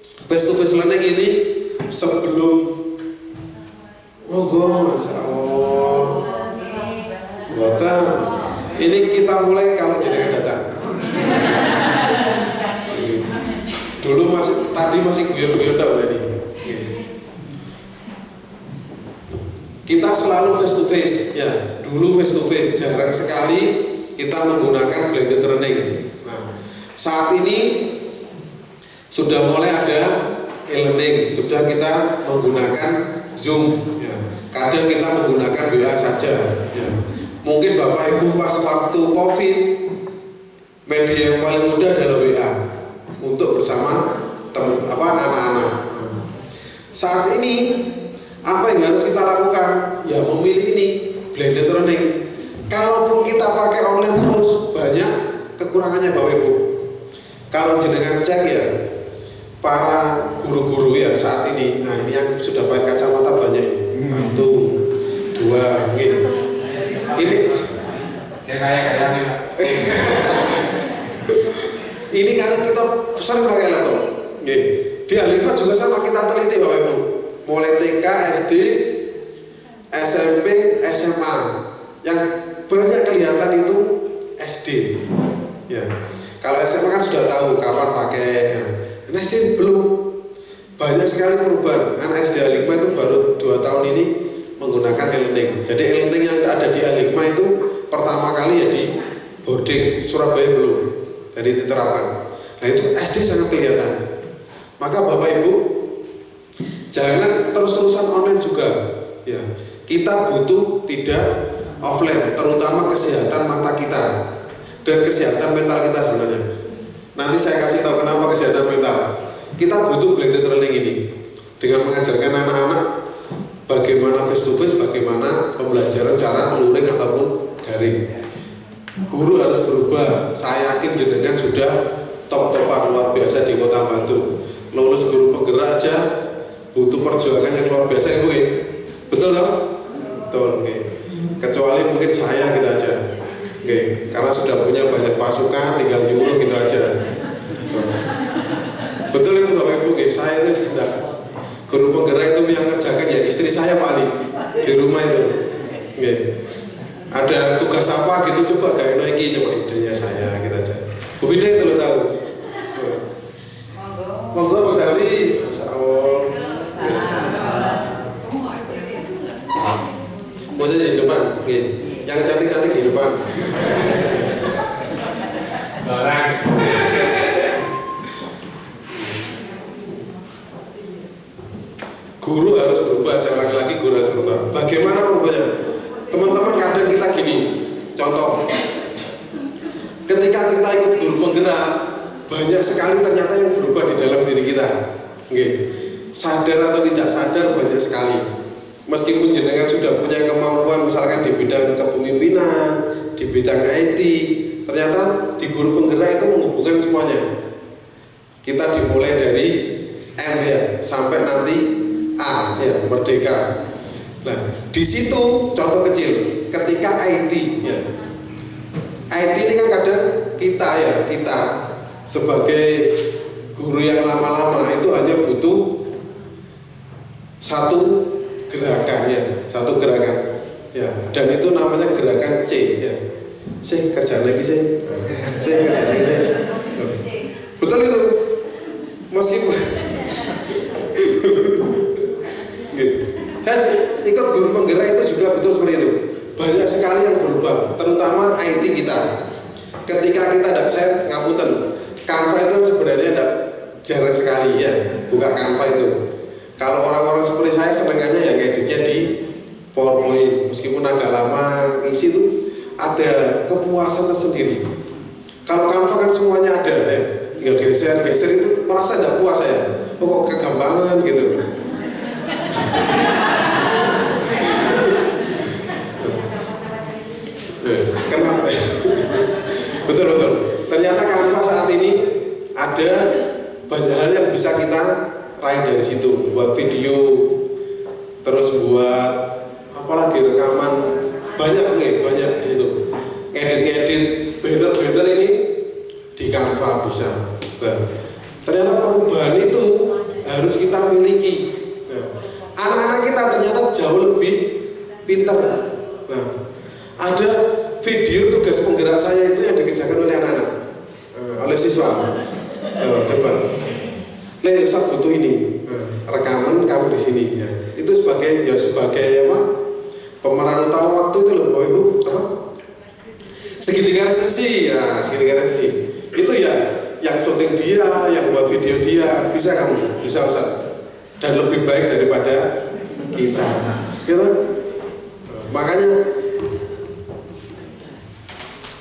face to face learning ini sebelum Masya Allah, ini kita mulai kalau jenengan datang. Dulu tadi masih guyon-guyon ini. Kita selalu face to face, ya. Dulu face to face, jarang sekali kita menggunakan blended learning. Nah, saat ini sudah mulai ada e-learning, sudah kita menggunakan Zoom. Ya. Kadang kita menggunakan WA saja. Ya. Mungkin Bapak Ibu pas waktu COVID, media yang paling mudah adalah WA untuk bersama anak-anak. Saat ini apa yang harus kita lakukan? Ya memilih ini blended learning. Kalaupun kita pakai online terus, banyak kekurangannya Bapak Ibu. Kalau jenengan cek ya, para guru-guru ya saat ini, nah ini yang sudah pakai kacamata banyak ini. 1, 2, ini kayak nih. Ini karena kita sering pakai laptop. Di Alimna juga sama, kita teliti Bapak Ibu. Mulai TK, SD, SMP, SMA, yang banyak kelihatan itu SD. Ya. Kalau SMA kan sudah tahu kapan pakai. Nah, SD belum. Banyak sekali perubahan. Anak SD Alimna itu baru 2 tahun ini menggunakan e-learning. Jadi e-learning yang ada di Alimna itu pertama kali ya di boarding, Surabaya belum. Jadi diterapkan. Nah itu SD sangat kelihatan. Maka Bapak Ibu jangan terus-terusan online juga. Ya, kita butuh tidak offline, terutama kesehatan mata kita dan kesehatan mental kita sebenarnya. Nanti saya kasih tahu kenapa kesehatan mental. Kita butuh blended learning ini dengan mengajarkan anak-anak bagaimana face to face, bagaimana pembelajaran cara luring ataupun daring. Guru harus berubah. Saya yakin jenengan sudah top-topan luar biasa di Kota Batu. Lulus guru penggerak aja butuh perjuangan yang luar biasa ya Bu. Betul dong? Betul. Okay. Kecuali mungkin saya gitu aja. Okay. Karena sudah punya banyak pasukan, tinggal nyuruh gitu aja. Betul itu Bapak Ibu. Okay. Saya itu sudah guru penggerak itu yang kerjakan ya istri saya paling di rumah itu. Okay. Ada tugas apa gitu coba kayak lagi coba idenya saya gitu aja. Bu Fida itu lo tahu. Monggo Mas Ali. Masya-Allah. Maksudnya di depan, okay. Yang cantik-cantik di depan. Barang. Guru harus berubah, saya laki-laki guru harus berubah. Bagaimana merubahnya? Teman-teman kadang kita gini, contoh, ketika kita ikut guru penggerak, banyak sekali ternyata yang berubah di dalam diri kita. Okay. Sadar atau tidak sadar banyak sekali. Meskipun jenengan sudah punya kemampuan misalkan di bidang kepemimpinan, di bidang IT, ternyata di guru penggerak itu menghubungkan semuanya. Kita dimulai dari M ya, sampai nanti A ya, merdeka. Nah, di situ contoh kecil, ketika IT ya. IT ini kan kadang kita sebagai guru yang lama-lama itu hanya butuh satu gerakan ya, dan itu namanya gerakan C ya. C kerja lagi C kerja lagi C. Betul itu, meskipun saya ikut guru penggerak itu juga betul seperti itu. Banyak sekali yang berubah, terutama IT kita. Ketika kita saya ngapunten, Canva itu sebenarnya jarang sekali ya buka Canva itu. Kalau orang-orang seperti saya senangannya yang editnya di PowerPoint, meskipun agak lama isi itu ada kepuasan tersendiri. Kalau Canva kan semuanya ada ya, tinggal geser itu merasa tidak puas saya. Kok kegampangan gitu. Kenapa ya? Betul. Ternyata Canva saat ini ada banyak hal yang bisa kita raih dari situ. Buat video, terus buat apalagi rekaman, banyak itu. Edit banner ini di Canva bisa. Nah, ternyata perubahan itu harus kita miliki. Nah, anak-anak kita ternyata jauh lebih pintar. Nah, ada video tugas penggerak saya itu yang dikerjakan oleh anak-anak, oleh siswa. Coba, saya butuh ini, rekaman kamu di sini. Ya. Itu sebagai apa? Pemeran utama waktu itu loh, Bapak Ibu, apa? Segitiga resesi, ya segitiga resesi. Itu ya, yang syuting dia, yang buat video dia, bisa kamu, bisa Ustaz. Dan lebih baik daripada kita, gitu. Makanya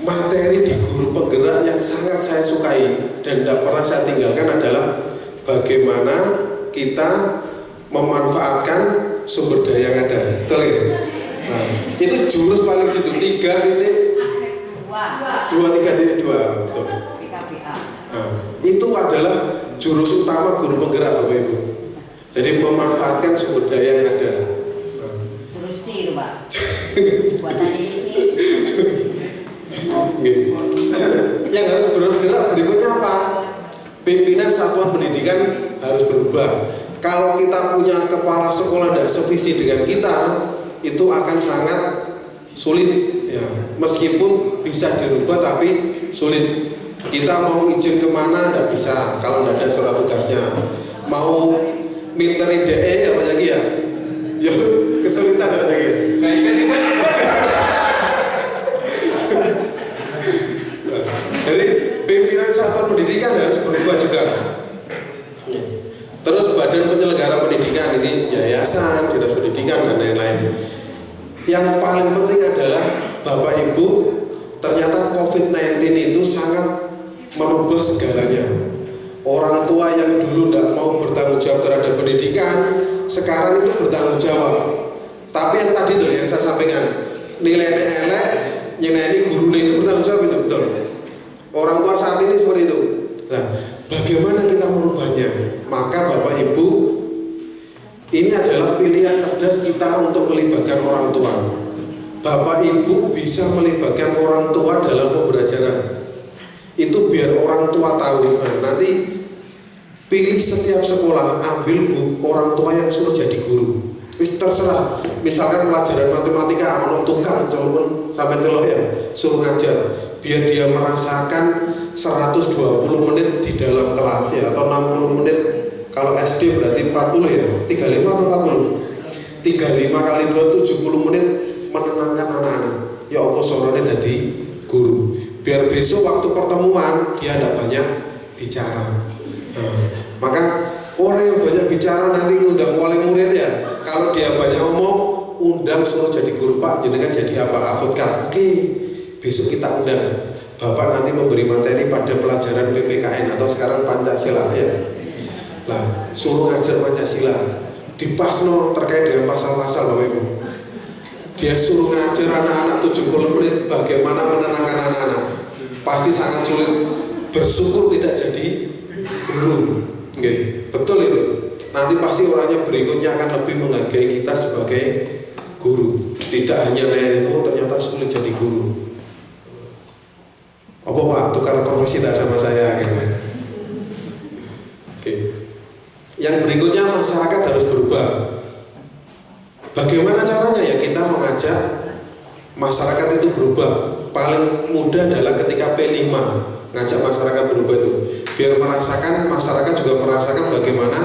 materi di guru penggerak yang sangat saya sukai dan tidak pernah saya tinggalkan adalah bagaimana kita memanfaatkan sumber daya yang ada. Betul ya? Nah, itu jurus paling situ 3.2 betul. Nah, itu adalah jurus utama guru penggerak Bapak Ibu. Jadi memanfaatkan sumber daya yang ada. Nah. Jurus itu Pak. Buatan ini. Yang harus bergerak berikutnya apa? Pimpinan satuan pendidikan harus berubah. Kalau kita punya kepala sekolah tidak sevisi dengan kita, itu akan sangat sulit ya. Meskipun bisa dirubah tapi sulit. Kita mau izin kemana tidak bisa kalau tidak ada surat tugasnya. Mau minterin DE apa lagi ya? Ya kesulitan apa lagi ya? Jadi pimpinan satuan pendidikan harus berubah juga. Terus badan penyelenggara pendidikan ini yayasan, dinas pendidikan dan lain-lain. Yang paling penting adalah Bapak Ibu, ternyata COVID-19 itu sangat merubah segalanya. Orang tua yang dulu tidak mau bertanggung jawab terhadap pendidikan, sekarang itu bertanggung jawab. Tapi yang tadi tuh yang saya sampaikan, nilainya elek, nyeneni guru itu bertanggung jawab itu betul. Orang tua saat ini seperti itu. Nah, Bagaimana kita merubahnya? Maka Bapak Ibu, ini adalah pilihan cerdas kita untuk melibatkan orang tua. Bapak Ibu bisa melibatkan orang tua dalam pembelajaran. Itu biar orang tua tahu. Nah, nanti pilih setiap sekolah, ambil orang tua yang suruh jadi guru. Wis terserah. Misalkan pelajaran matematika ono tukang celupun sampai telo ya, suruh ngajar. Biar dia merasakan 120 menit di dalam kelas ya, atau 60 menit. Kalau SD berarti 40 ya, 35 atau 40? 35 kali 2 70 menit menenangkan anak-anak. Ya apa sorone jadi guru. Biar besok waktu pertemuan dia ada banyak bicara. Nah, maka orang yang banyak bicara nanti undang oleh murid ya. Kalau dia banyak ngomong, undang suruh jadi guru. Pak, jenengan jadi apa? Advokat. Oke, besok kita undang. Bapak nanti memberi materi pada pelajaran PPKN atau sekarang Pancasila ya. Lah, suruh ngajar Pancasila. Dipasno terkait dengan pasal-pasal Bapak Ibu. Dia suruh ngajar anak-anak 70 menit bagaimana menenangkan anak-anak. Pasti sangat sulit. Bersyukur tidak jadi guru. Oke, betul itu. Nanti pasti orangnya berikutnya akan lebih menghargai kita sebagai guru. Tidak hanya oh ternyata sulit jadi guru. Apa Pak, tukar profesi tak sama saya gitu. Oke. Yang berikutnya masyarakat harus berubah. Bagaimana caranya ya? Kita mengajak masyarakat itu berubah. Paling mudah adalah ketika P5 ngajak masyarakat berubah itu. Biar merasakan, masyarakat juga merasakan bagaimana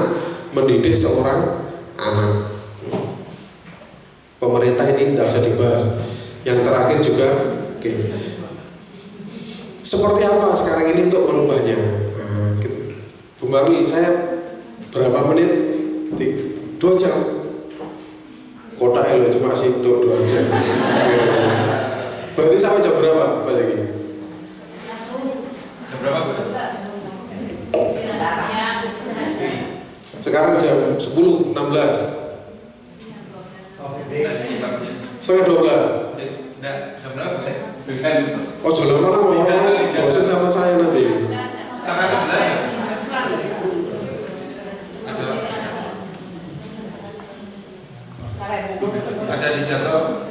mendidik seorang anak. Pemerintah ini tidak usah dibahas. Yang terakhir juga, oke. Seperti apa sekarang ini untuk merubahnya? Nah, gitu. Bu Marli, saya berapa menit? 2 jam. Kota elo cuma situ 2 jam. Berarti sampai jam berapa Pak Zaki? Jam berapa? Sekarang jam 10.16. Setengah 12. Enggak, jam berapa boleh? Oh, jangan lama-lama orang bosan sama saya nanti. Setengah 11 ya? Ada dijatuh.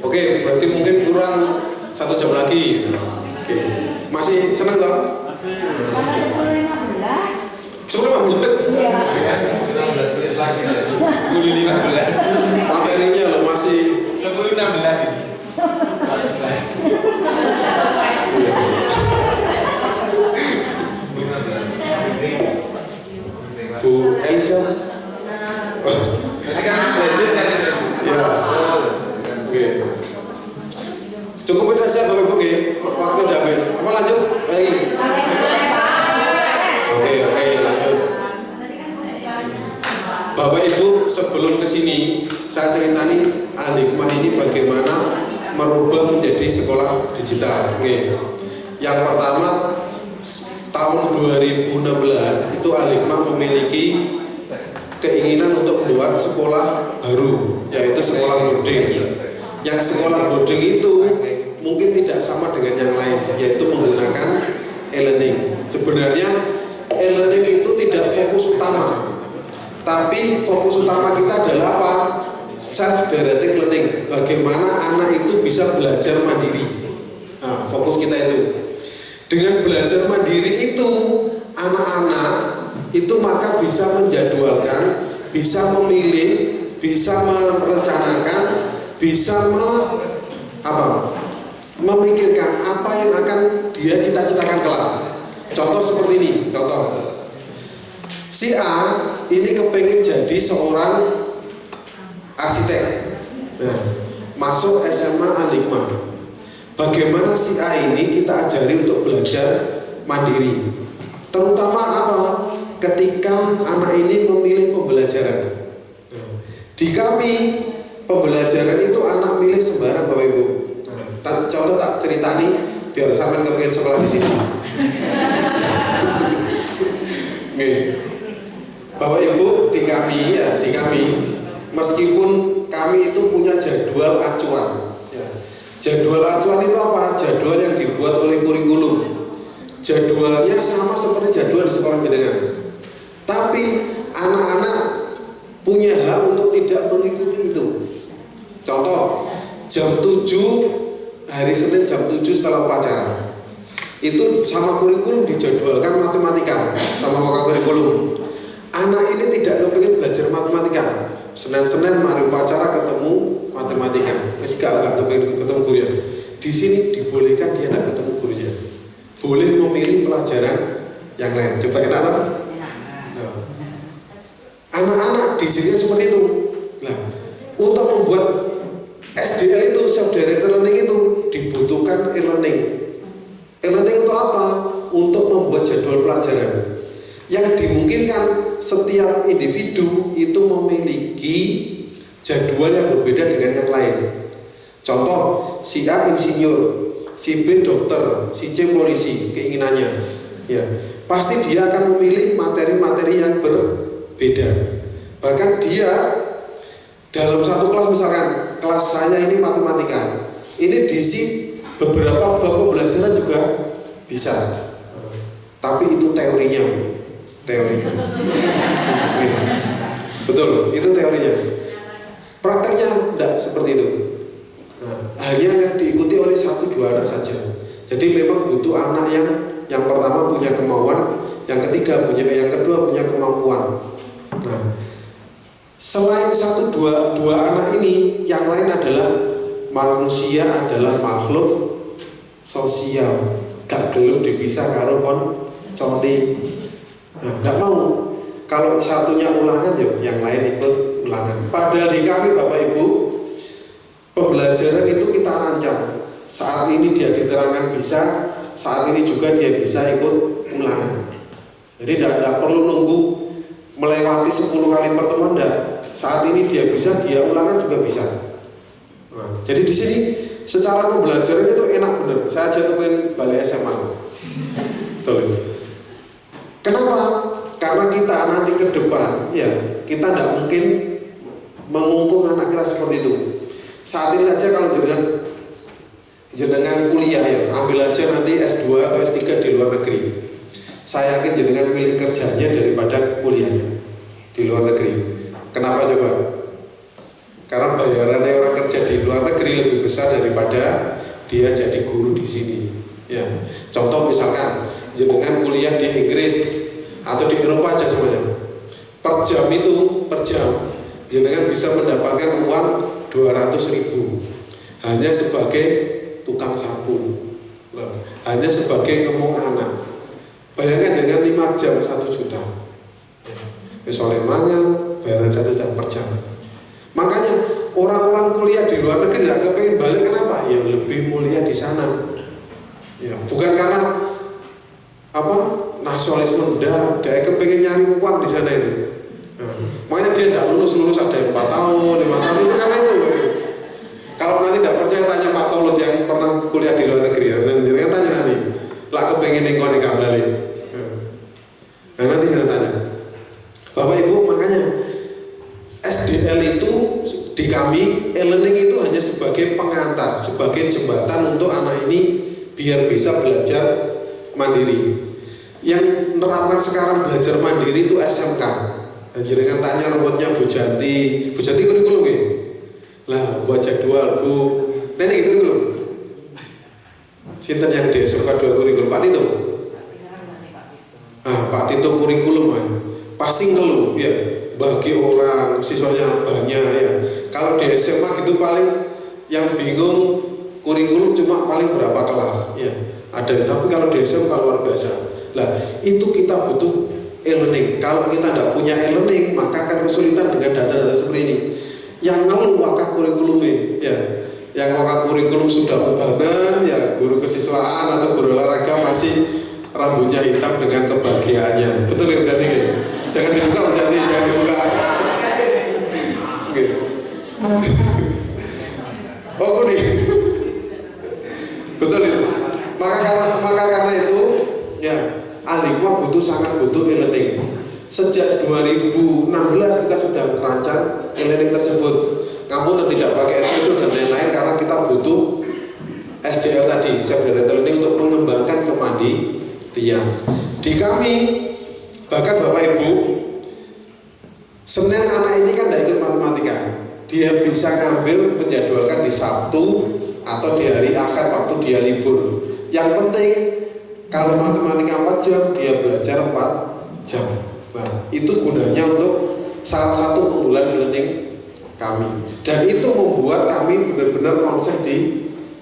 Oke, berarti mungkin kurang 1 jam lagi. Oke. Masih senang toh? Masih. 10.15. Iya. 15 menit lagi. 10.15. Materinya lo masih 10.16 ini. Bu Elisa. Tadi kan blended kan itu. Ya. Oke. Cukup itu saja Bapak Ibu, oke. Waktu udah habis. Apa lanjut? Baik. Oke, lanjut. Bapak Ibu, sebelum kesini saya ceritani Al-Hikmah ini bagaimana merubah menjadi sekolah digital. Oke. Yang pertama, tahun 2016 itu Al-Hikmah memiliki keinginan untuk membuat sekolah baru, yaitu sekolah boarding. Yang sekolah boarding itu mungkin tidak sama dengan yang lain, yaitu menggunakan e-learning. Sebenarnya e-learning itu tidak fokus utama, tapi fokus utama kita adalah apa? Self-directed learning. Bagaimana anak itu bisa belajar mandiri. Nah, fokus kita itu. Dengan belajar mandiri itu, anak-anak itu maka bisa menjadwalkan, bisa memilih, bisa merencanakan, bisa memikirkan apa yang akan dia cita-citakan kelak. Contoh seperti ini, contoh. Si A ini kepengen jadi seorang arsitek. Nah, masuk SMA Al-Hikmah. Bagaimana si A ini kita ajari untuk belajar mandiri. Terutama apa? Ketika anak ini memilih pembelajaran. Nah, di kami pembelajaran itu anak milih sembarang Bapak Ibu. Nah, contoh tak ceritani biar sampai kepengen sekolah di sini. Bapak Ibu, di kami meskipun kami itu punya jadwal acuan ya. Jadwal acuan itu apa? Jadwal yang dibuat oleh kurikulum. jadwalnya sama seperti jadwal di sekolah jenengan. Tapi anak-anak punya hak untuk tidak mengikuti itu. Contoh, jam 7 hari Senin jam 7 setelah upacara. Itu sama kurikulum dijadwalkan matematika sama maka kurikulum. Anak ini tidak kepingin belajar matematika. Senin mari upacara ketemu matematika. Masih gak kepingin ketemu gurunya. Di sini dibolehkan dia tidak ketemu gurunya. Boleh memilih pelajaran yang lain. Coba enak tak? Anak-anak di sini seperti itu. Nah, untuk membuat SDL itu self directed learning itu dibutuhkan e-learning. E-learning untuk apa? Untuk membuat jadwal pelajaran yang dimungkinkan setiap individu itu memiliki jadwal yang berbeda dengan yang lain. Contoh, si A insinyur, si B dokter, si C polisi, keinginannya. Ya, pasti dia akan memilih materi-materi yang berbeda. Bahkan dia dalam satu kelas, misalkan kelas saya ini matematika, ini diisi beberapa bab pembelajaran juga bisa. Tapi itu teorinya. Betul, itu teorinya. Prakteknya tidak seperti itu. Hanya yang diikuti oleh 1-2 anak saja. Jadi memang butuh anak yang pertama punya kemauan, yang ketiga yang kedua punya kemampuan. Nah, selain 1-2 anak ini, yang lain adalah manusia adalah makhluk sosial. Gak gelem dipisah karo conti. Nah, tidak mau. Kalau satunya ulangan, ya yang lain ikut ulangan. Padahal di kami Bapak Ibu, pembelajaran itu kita rancang. Saat ini dia diterangkan bisa, saat ini juga dia bisa ikut ulangan. Jadi tidak perlu nunggu melewati 10 kali pertemuan. Tidak. Saat ini dia bisa, dia ulangan juga bisa. Nah, jadi di sini secara pembelajaran itu enak benar. Saya aja pengen balik SMA. Betul. Kenapa? Karena kita nanti ke depan, ya kita tidak mungkin mengungkung anak kita seperti itu. Saat ini saja kalau jenengan kuliah ya, ambil aja nanti S2 atau S3 di luar negeri. Saya yakin jenengan milih kerjanya daripada kuliahnya di luar negeri. Kenapa coba? Karena bayarannya orang kerja di luar negeri lebih besar daripada dia jadi guru di sini. Ya, contoh misalkan jenengan kuliah di Inggris atau di Eropa aja semuanya. Per jam jenengan bisa mendapatkan uang 200.000 hanya sebagai tukang sapu, hanya sebagai ngomong anak. Bayangkan dengan 5 jam 1 juta. Soalnya mangan bayaran 1 juta per jam. Makanya orang-orang kuliah di luar negeri tidak kepengen balik. Kenapa? Ya lebih mulia di sana. Ya bukan karena nasionalisme, dia kepengen nyari uang di sana itu. Nah, makanya dia tidak lulus ada yang 4 tahun, 5 tahun itu karena itu. Kalau nanti tidak percaya tanya Pak Tolut yang pernah kuliah di luar negeri, jangan tanya nanti. Lah kepengen ikon kembali. Nah nanti jangan tanya. Bapak Ibu, makanya SDL itu di kami e-learning itu hanya sebagai pengantar, sebagai jembatan untuk anak ini biar bisa belajar mandiri. Yang menerapkan sekarang belajar mandiri itu SMK. Jangan tanya rumputnya Bu Janti kurikulum ya? Lah buat jadwal Bu Nenek kurikulum. Sinten yang di SMK 2 kurikulum? Pak Tito. Pak Tito kurikulum pasti ngeluh ya. Bagi orang siswanya banyak ya. Kalau di SMA gitu paling yang bingung kurikulum cuma paling berapa kelas ya. Ada, tapi kalau di SMA luar biasa. Nah, itu kita butuh e-learning. Kalau kita tidak punya e-learning, maka akan kesulitan dengan data-data seperti ini. Yang ngeluh wakah kurikulumnya, ya. Yang wakah kurikulum sudah bebanan, ya guru kesiswaan atau guru olahraga masih rambutnya hitam dengan kebahagiaannya. Betul ya, Jati? Jangan dibuka, Jati, jangan dibuka. Oh, kuning. Betul itu. Maka karena itu, ya. Alikwa sangat butuh e-learning. Sejak 2016 kita sudah merancang e-learning tersebut. Namun tidak pakai SPO dan lain-lain karena kita butuh SDL tadi, self directed learning, untuk mengembangkan kemandirian Rian. Di kami, bahkan Bapak Ibu, Senin anak ini kan tidak ikut matematika. Dia bisa ngambil menjadwalkan di Sabtu atau di hari Ahad waktu dia libur. Yang penting kalau matematika 4 jam, dia belajar 4 jam. Nah, itu gunanya untuk salah satu keunggulan e-learning kami. Dan itu membuat kami benar-benar konsen di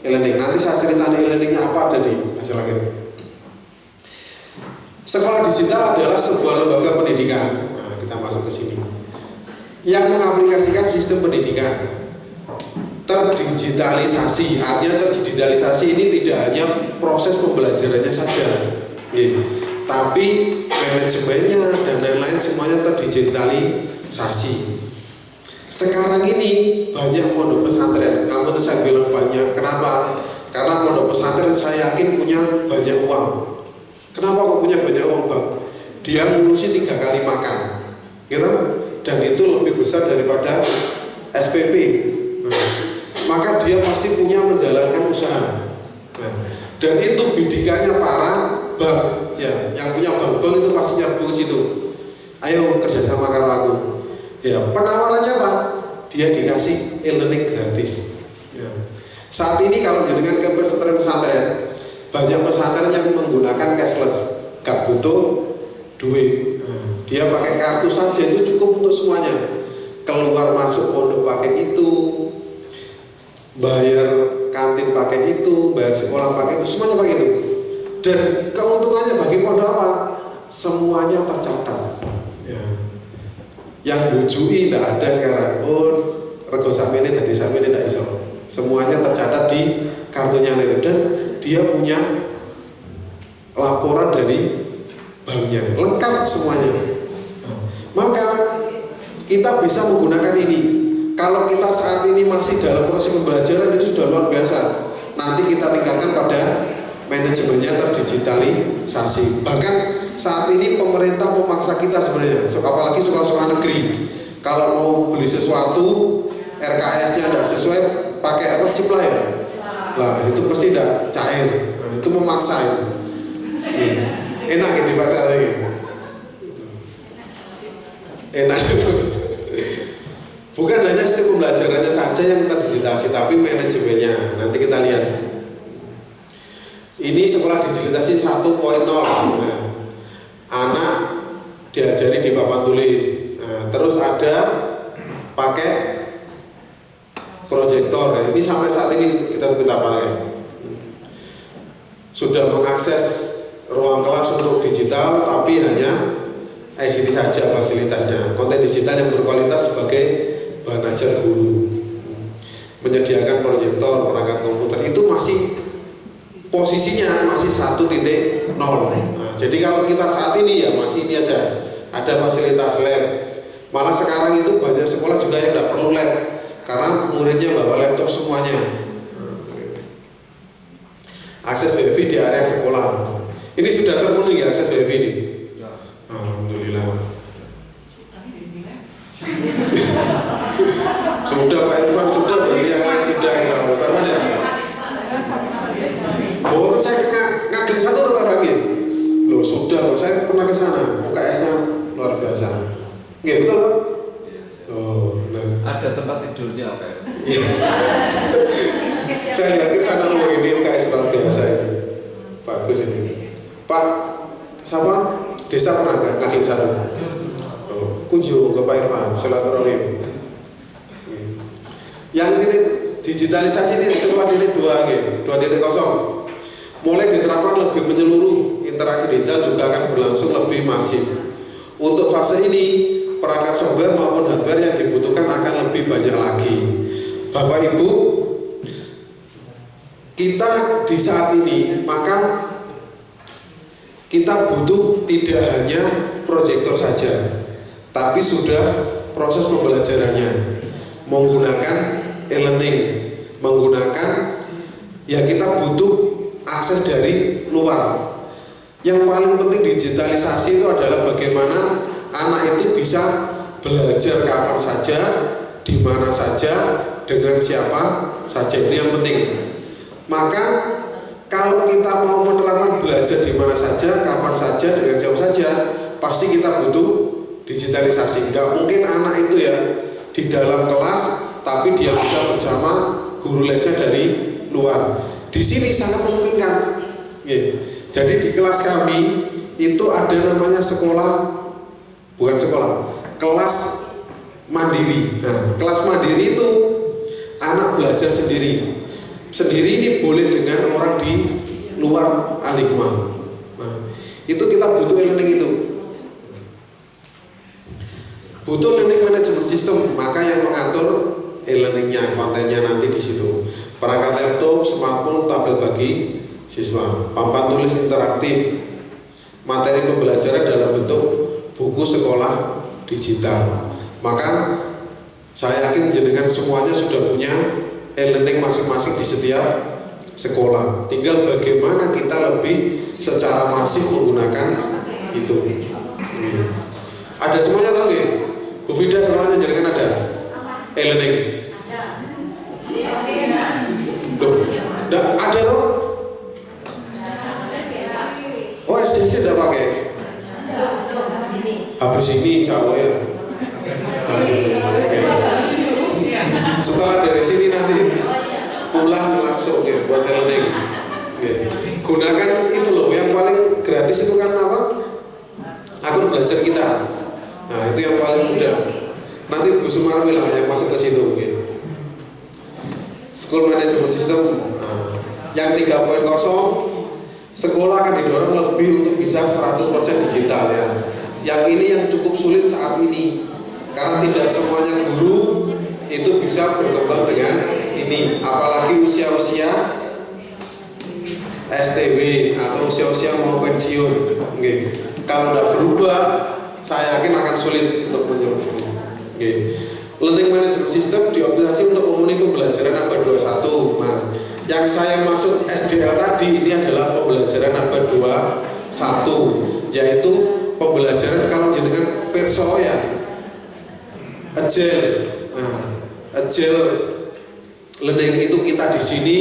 e-learning. Nanti saya ceritakan e-learningnya apa ada di hasil akhir. Sekolah digital adalah sebuah lembaga pendidikan. Nah, kita masuk ke sini. Yang mengaplikasikan sistem pendidikan terdigitalisasi. Artinya terdigitalisasi ini tidak hanya proses pembelajarannya saja, tapi manajemennya dan lain-lain semuanya terdigitalisasi. Sekarang ini banyak pondok pesantren. Namun saya bilang banyak, kenapa? Karena pondok pesantren saya yakin punya banyak uang. Kenapa kok punya banyak uang, Bang? Dia ngurusi 3 kali makan, gitu? Dan itu lebih besar daripada SPP. Maka dia pasti punya menjalankan usaha. Dan itu bidikannya para bank, ya, yang punya bank itu pasti nyerbu ke situ. Ayo kerjasama kalau aku. Ya, penawarannya Pak, dia dikasih e-learning gratis. Ya. Saat ini kalau dengan ke pesantren, banyak pesantren yang menggunakan cashless, gak butuh duit. Dia pakai kartu saja itu cukup untuk semuanya. Keluar masuk pondok pakai itu, bayar kantin pakai itu, bayar sekolah pakai itu, semuanya pakai itu. Dan keuntungannya bagi pondok apa? Semuanya tercatat. Ya. Yang bujui tidak ada sekarang. Oh, rego samene dadi samene tidak iso. Semuanya tercatat di kartunya itu dan dia punya laporan dari banknya, lengkap semuanya. Maka kita bisa menggunakan ini. Kalau kita saat ini masih dalam proses pembelajaran itu sudah luar biasa. Nanti kita tingkatkan pada manajemennya terdigitalisasi. Bahkan saat ini pemerintah memaksa kita sebenarnya, apalagi sekolah-sekolah negeri. Kalau mau beli sesuatu, RKS-nya tidak sesuai, pakai apa sih ya? Lah itu pasti tidak cair. Nah, itu memaksa itu. Enak ini dipaksa lagi. Enak. Bukan hanya sistem pembelajarannya saja yang terdigitalisasi, tapi manajemennya. Nanti kita lihat. Ini sekolah digitalisasi 1.0. Nah, anak diajari di papan tulis. Nah, terus ada pakai proyektor. Nah, ini sampai saat ini kita pakai. Sudah mengakses ruang kelas untuk digital, tapi hanya ICT saja fasilitasnya. Konten digital yang berkualitas sebagai bahan ajar guru, menyediakan proyektor, perangkat komputer itu masih posisinya masih 1.0. Nah, jadi kalau kita saat ini ya masih ini aja, ada fasilitas lab. Malah sekarang itu banyak sekolah juga yang tidak perlu lab karena muridnya bawa laptop semuanya. Akses wifi di area sekolah. Ini sudah terpenuhi ya akses wifi ini. Alhamdulillah. Sudah Pak Irfan, sudah berarti yang lain sudah dilakukan ya. Oh, saya ngagel satu atau lagi? Loh sudah, saya pernah ke sana. UKS-nya luar biasa. Nggih betul Pak? Oh, benar. Ada tempat tidurnya UKS. Saya lihat ke sana ini UKS luar biasa ini. Bagus ini. Pak, siapa? Desa pernah nggak ngagel satu? Oh, kunjung ke Pak Irfan, silaturahim. Yang titik digitalisasi ini sekolah titik 2.0 mulai diterapkan lebih menyeluruh, interaksi digital juga akan berlangsung lebih masif. Untuk fase ini perangkat software maupun hardware yang dibutuhkan akan lebih banyak lagi. Bapak Ibu, kita di saat ini maka kita butuh tidak hanya proyektor saja, tapi sudah proses pembelajarannya menggunakan e-learning, menggunakan ya kita butuh akses dari luar. Yang paling penting digitalisasi itu adalah bagaimana anak itu bisa belajar kapan saja, di mana saja, dengan siapa saja, itu yang penting. Maka Kalau kita mau menerapkan belajar di mana saja, kapan saja, dengan siapa saja, pasti kita butuh digitalisasi. Nggak mungkin anak itu ya di dalam kelas, tapi dia bisa bersama guru lesnya dari luar. Di sini sangat memungkinkan. Jadi di kelas kami itu ada namanya sekolah, bukan sekolah, kelas mandiri. Nah, kelas mandiri itu anak belajar sendiri. Sendiri ini boleh dengan orang di luar Al-Hikmah. Nah, itu kita butuh e-learning itu. Butuh learning management system, maka yang mengatur e-learningnya, kontennya nanti di situ. Perangkat laptop, smartphone, tabel bagi siswa, papan tulis interaktif, materi pembelajaran dalam bentuk buku sekolah digital. Maka saya yakin jenengan semuanya sudah punya e-learning masing-masing di setiap sekolah. Tinggal bagaimana kita lebih secara masif menggunakan itu. Ada semuanya tahu nggih? Bu Fida semuanya jenengan ada e-learning? Ada. Ada tuh? Oh, SDC tidak pakai? Habis ini jauh ya. Setelah dari sini nanti pulang langsung ya, buat e-learning. Gunakan itu loh, yang paling gratis itu kan apa? Akun belajar kita. Nah, itu yang paling mudah. Nanti Bu Sumarwi lah yang masuk ke situ mungkin. School Management System. Nah, yang 3.0 sekolah akan didorong lebih untuk bisa 100% digital ya. Yang ini yang cukup sulit saat ini karena tidak semuanya guru itu bisa berkembang dengan ini, apalagi usia-usia STB atau usia-usia mau pensiun. Kalau tidak berubah, saya yakin akan sulit untuk menyusun. Learning Management System dioptimasi untuk memenuhi pembelajaran abad 21. Nah, yang saya maksud SDL tadi ini adalah pembelajaran abad 21, yaitu pembelajaran kalau jenengan perso ya agile. Nah, agile learning itu kita di sini,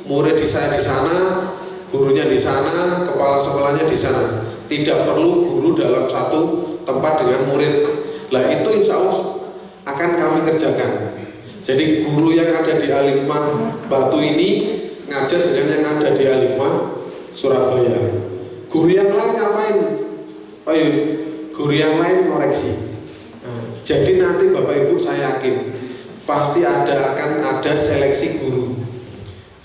murid di saya di sana, gurunya di sana, kepala sekolahnya di sana. Tidak perlu guru dalam satu tempat dengan murid. Lah itu insya Allah akan kami kerjakan. Jadi guru yang ada di Al-Hikmah Batu ini ngajar dengan yang ada di Al-Hikmah Surabaya. Guru yang lain ngapain? Oh iya, guru yang lain koreksi. Nah, jadi nanti Bapak Ibu saya yakin pasti akan ada seleksi guru.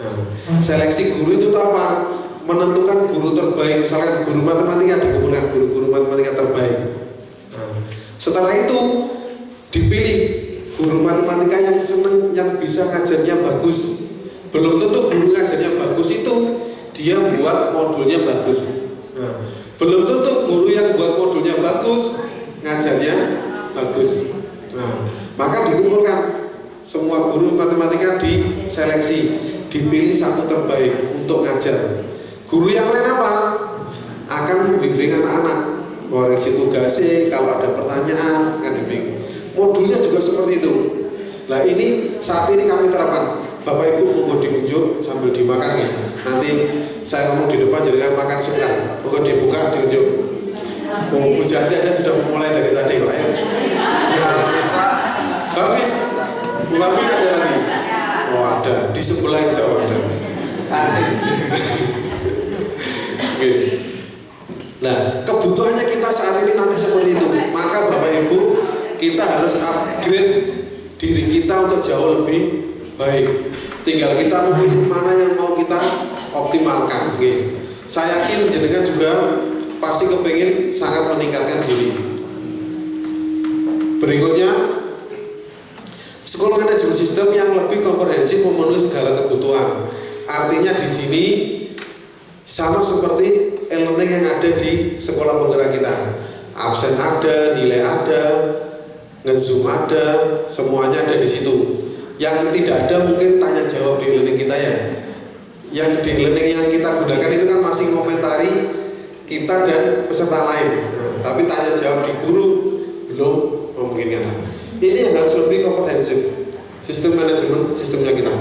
Nah, seleksi guru itu apa? Menentukan guru terbaik. Misalkan guru matematika dikumpulkan guru-guru matematika terbaik. Nah, setelah itu dipilih guru matematika yang seneng, yang bisa ngajarnya bagus. Belum tentu guru ngajarnya bagus itu dia buat modulnya bagus. Nah, belum tentu guru yang buat modulnya bagus ngajarnya bagus. Nah, maka dikumpulkan semua guru matematika diseleksi, dipilih satu terbaik untuk ngajar. Guru yang lain apa? Akan membimbing anak-anak, koreksi tugasnya, kalau ada pertanyaan akan dibimbing. Modulnya juga seperti itu. Nah ini saat ini kami terapkan. Bapak Ibu monggo diunjuk sambil dimakan ya. Nanti saya ngomong di depan jadi makan sebentar. Monggo dibuka diunjuk. Oh, Bu Jati ada sudah memulai dari tadi Pak ya. Habis. Bu Marmi ada lagi. Oh ada di sebelah jauh ada. Oke. Nah kebutuhannya kita saat ini nanti seperti itu. Maka Bapak Ibu kita harus upgrade diri kita untuk jauh lebih baik. Tinggal kita memilih mana yang mau kita optimalkan. Oke. Saya yakin jenengan juga pasti kepingin sangat meningkatkan diri. Berikutnya, School Management System yang lebih komprehensif memenuhi segala kebutuhan. Artinya di sini sama seperti e-learning yang ada di sekolah penggerak kita. Absen ada, nilai ada, nge-zoom ada, semuanya ada di situ. Yang tidak ada mungkin tanya jawab di e-learning kita ya. Yang di e-learning yang kita gunakan itu kan masih komentari kita dan peserta lain. Nah, tapi tanya jawab di guru belum memungkinkan. Ini yang harus lebih komprehensif sistem manajemen sistemnya kita.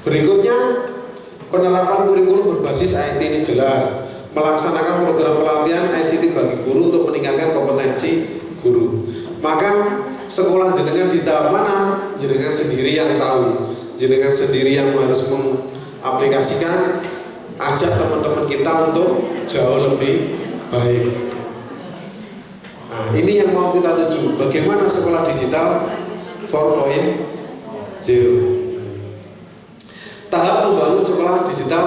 Berikutnya Penerapan kurikulum berbasis IT ini jelas. Melaksanakan program pelatihan ICT bagi guru untuk meningkatkan kompetensi guru. Maka sekolah jenengan di tahap mana, jenengan sendiri yang tahu, jenengan sendiri yang harus mengaplikasikan. Ajak teman-teman kita untuk jauh lebih baik. Nah, ini yang mau kita tuju. Bagaimana sekolah digital 4.0? Tahap membangun sekolah digital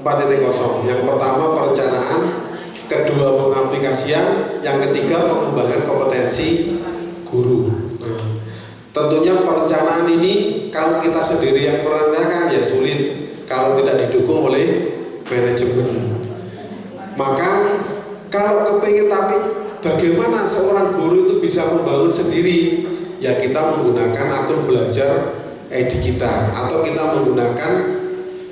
4.0. Yang pertama perencanaan, kedua pengaplikasian, yang ketiga pengembangan kompetensi guru. Nah, tentunya perencanaan ini kalau kita sendiri yang merencanakan ya sulit kalau tidak didukung oleh manajemen. Maka kalau kepingin tapi bagaimana seorang guru itu bisa membangun sendiri, ya kita menggunakan akun belajar ID kita, atau kita menggunakan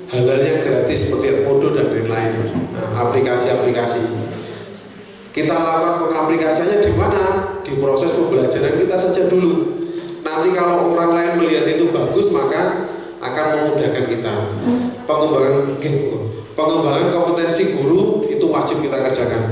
hal-hal yang gratis seperti Edmodo dan lain-lain. Nah, aplikasi-aplikasi kita lakukan pengaplikasiannya di mana? Di proses pembelajaran kita saja dulu. Nanti kalau orang lain melihat itu bagus, maka akan memudahkan kita. Pengembangan kompetensi guru itu wajib kita kerjakan.